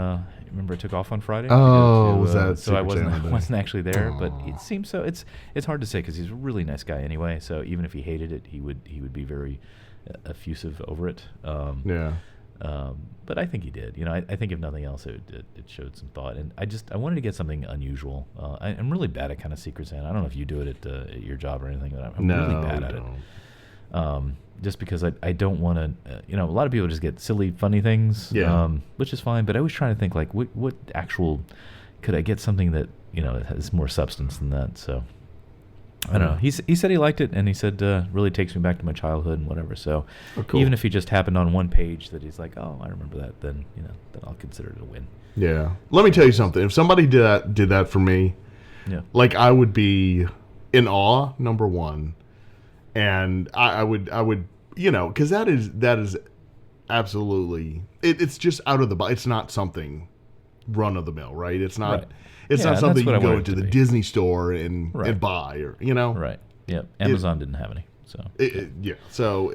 Friday? Oh, was that? So I wasn't actually there, but it seems so. It's hard to say because he's a really nice guy anyway. So even if he hated it, he would be very effusive over it. Yeah. But I think he did. I think if nothing else, it showed some thought. And I wanted to get something unusual. I'm really bad at kind of Secret Santa. I don't know if you do it at your job or anything, but I'm really bad at it. Just because I don't want to, a lot of people just get silly, funny things, which is fine. But I was trying to think like, what actual, could I get something that has more substance than that? So I don't know. He said he liked it, and he said really takes me back to my childhood and whatever. So cool. Even if he just happened on one page that he's like, oh, I remember that, then then I'll consider it a win. Yeah. Let me tell you something. If somebody did that for me, like I would be in awe. Number one, and I would because that is absolutely it's just out of the box. It's not something run of the mill, right? It's not. Right. It's not something you can go into the Disney store and buy, or Right. Yeah. Amazon didn't have any, so. So,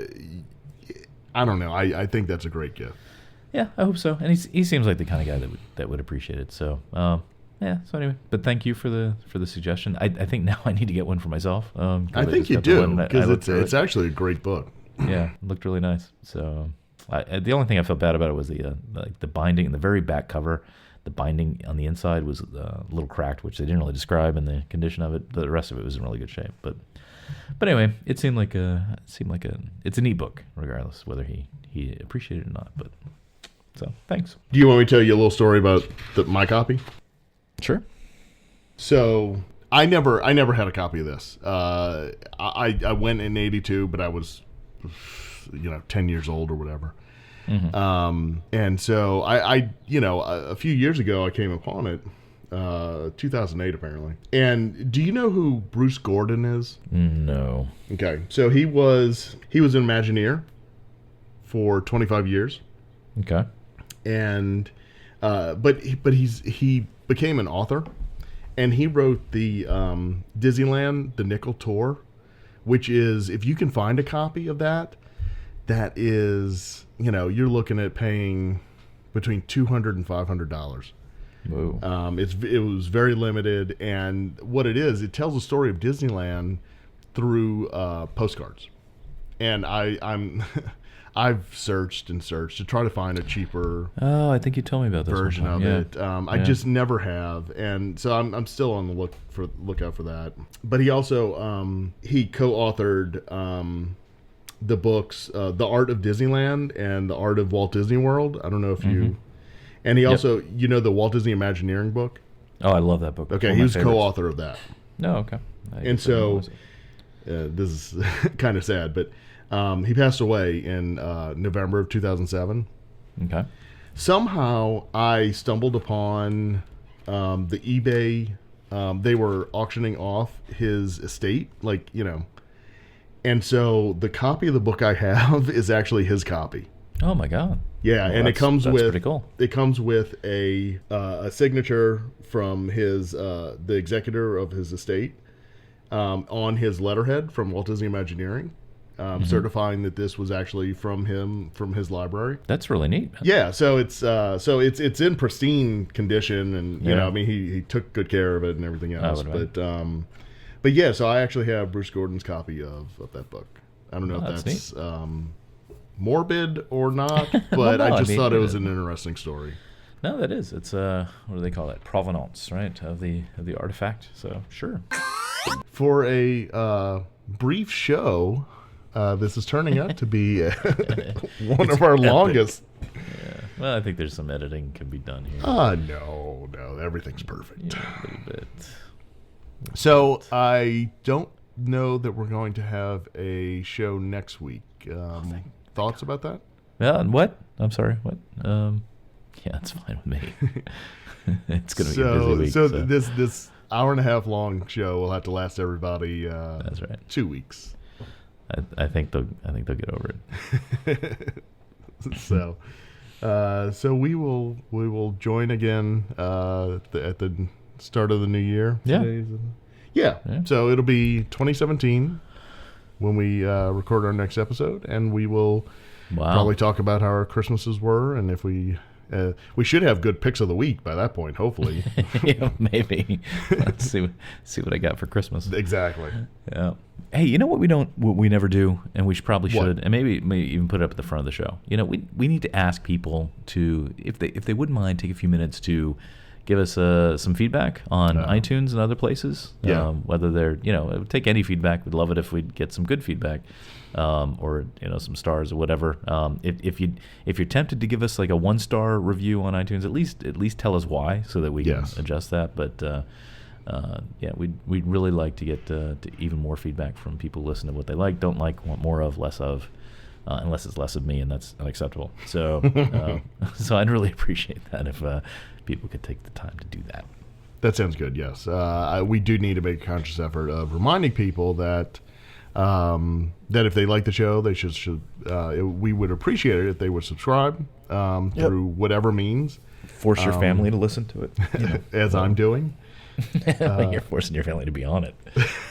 I don't know. I think that's a great gift. Yeah, I hope so. And he seems like the kind of guy that would appreciate it. So, So anyway, but thank you for the suggestion. I think now I need to get one for myself. I think you do, because it's actually a great book. Yeah, it looked really nice. So, the only thing I felt bad about it was the binding, the very back cover. The binding on the inside was a little cracked, which they didn't really describe in the condition of it. The rest of it was in really good shape. But anyway, it seemed like it's a neat book, regardless whether he appreciated it or not. But so thanks. Do you want me to tell you a little story about my copy? Sure. So I never had a copy of this. I went in '82, but I was 10 years old or whatever. Mm-hmm. And so I a few years ago I came upon it, 2008 apparently. And do you know who Bruce Gordon is? No. Okay, so he was an Imagineer for 25 years. Okay. And but he became an author, and he wrote the Disneyland The Nickel Tour, which is, if you can find a copy of that is, you're looking at paying between $200 and $500. Whoa. It was very limited, and what it is, it tells the story of Disneyland through postcards. And I've searched and searched to try to find a cheaper. Oh, I think you told me about this version of it. I just never have, and so I'm still on the lookout for that. But he also he co-authored the books, The Art of Disneyland and The Art of Walt Disney World. I don't know if you... And he also, the Walt Disney Imagineering book? Oh, I love that book. Okay, he was co-author of that. Oh, okay. And so, this is kind of sad, but he passed away in November of 2007. Okay. Somehow, I stumbled upon the eBay. They were auctioning off his estate, and so the copy of the book I have is actually his copy. Oh my God! Yeah, well, and it comes with pretty cool. It comes with a signature from the executor of his estate on his letterhead from Walt Disney Imagineering, certifying that this was actually from his library. That's really neat. Yeah, so it's in pristine condition, and he took good care of it and everything else. But yeah, so I actually have Bruce Gordon's copy of that book. I don't know if that's morbid or not, but I just thought it was an interesting story. No, that is. It's what do they call it? Provenance, right? Of the artifact. So sure. For a brief show, this is turning out to be one of our longest. Yeah. Well, I think there's some editing can be done here. No, everything's perfect. Yeah, a little bit. So I don't know that we're going to have a show next week. Thoughts about that? Yeah, what? I'm sorry, what? Yeah, it's fine with me. It's going to be a busy week. So this hour and a half long show will have to last everybody. That's right. 2 weeks. I think they'll get over it. So, So we will join again at the start of the new year. Yeah. Yeah. Yeah. So it'll be 2017 when we record our next episode, and we will probably talk about how our Christmases were, and if we should have good picks of the week by that point, hopefully. Yeah, maybe. Let's see what I got for Christmas. Exactly. Yeah. Hey, you know what we never do, and we probably should, What? and maybe even put it up at the front of the show. You know, we need to ask people to, if they wouldn't mind, take a few minutes to give us some feedback on iTunes and other places. Yeah. Whether they're, take any feedback. We'd love it if we'd get some good feedback, or some stars or whatever. If you're tempted to give us like a 1-star review on iTunes, at least tell us why, so that we can adjust that. But yeah, we'd really like to get to even more feedback from people who listen to what they like, don't like, want more of, less of. Unless it's less of me, and that's unacceptable. So, so I'd really appreciate that if people could take the time to do that. That sounds good. Yes, we do need to make a conscious effort of reminding people that if they like the show, they should. We would appreciate it if they would subscribe through whatever means. Force your family to listen to it, as I'm doing. You're forcing your family to be on it.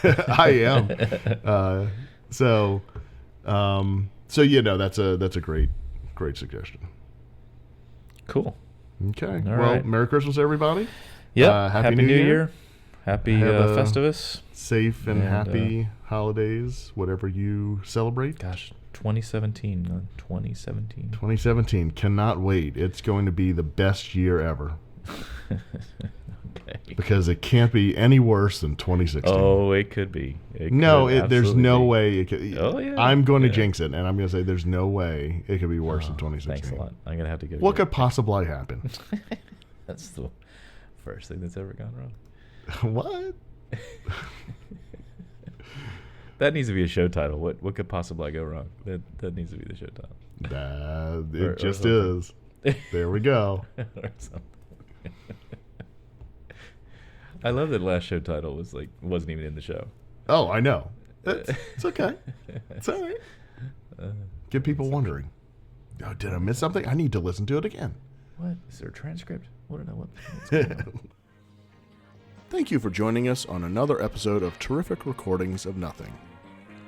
I am. So that's a great suggestion. Cool. Okay. All well, right. Merry Christmas, everybody. Yeah. Happy New Year. Happy Have a Festivus. Safe and happy holidays, whatever you celebrate. Gosh, 2017. 2017. 2017. Cannot wait. It's going to be the best year ever. Okay. Because it can't be any worse than 2016. Oh, it could be. There's no way. It could, Oh, yeah. I'm going to jinx it, and I'm going to say there's no way it could be worse than 2016. Thanks a lot. I'm going to have to give What could possibly happen? That's the first thing that's ever gone wrong. What? That needs to be a show title. What could possibly go wrong? That needs to be the show title. It just is. There we go. Or something. I love that last show title wasn't even in the show. Oh, I know. It's okay. It's all right. Get people wondering. Oh, did I miss something? I need to listen to it again. What? Is there a transcript? I want to know what's going on. Thank you for joining us on another episode of Terrific Recordings of Nothing.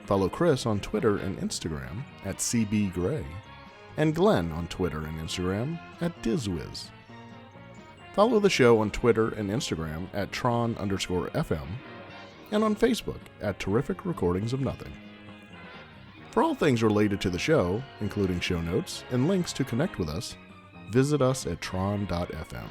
Follow Chris on Twitter and Instagram at CBGray, and Glenn on Twitter and Instagram at DizWiz. Follow the show on Twitter and Instagram at Tron_FM, and on Facebook at Terrific Recordings of Nothing. For all things related to the show, including show notes and links to connect with us, visit us at Tron.fm.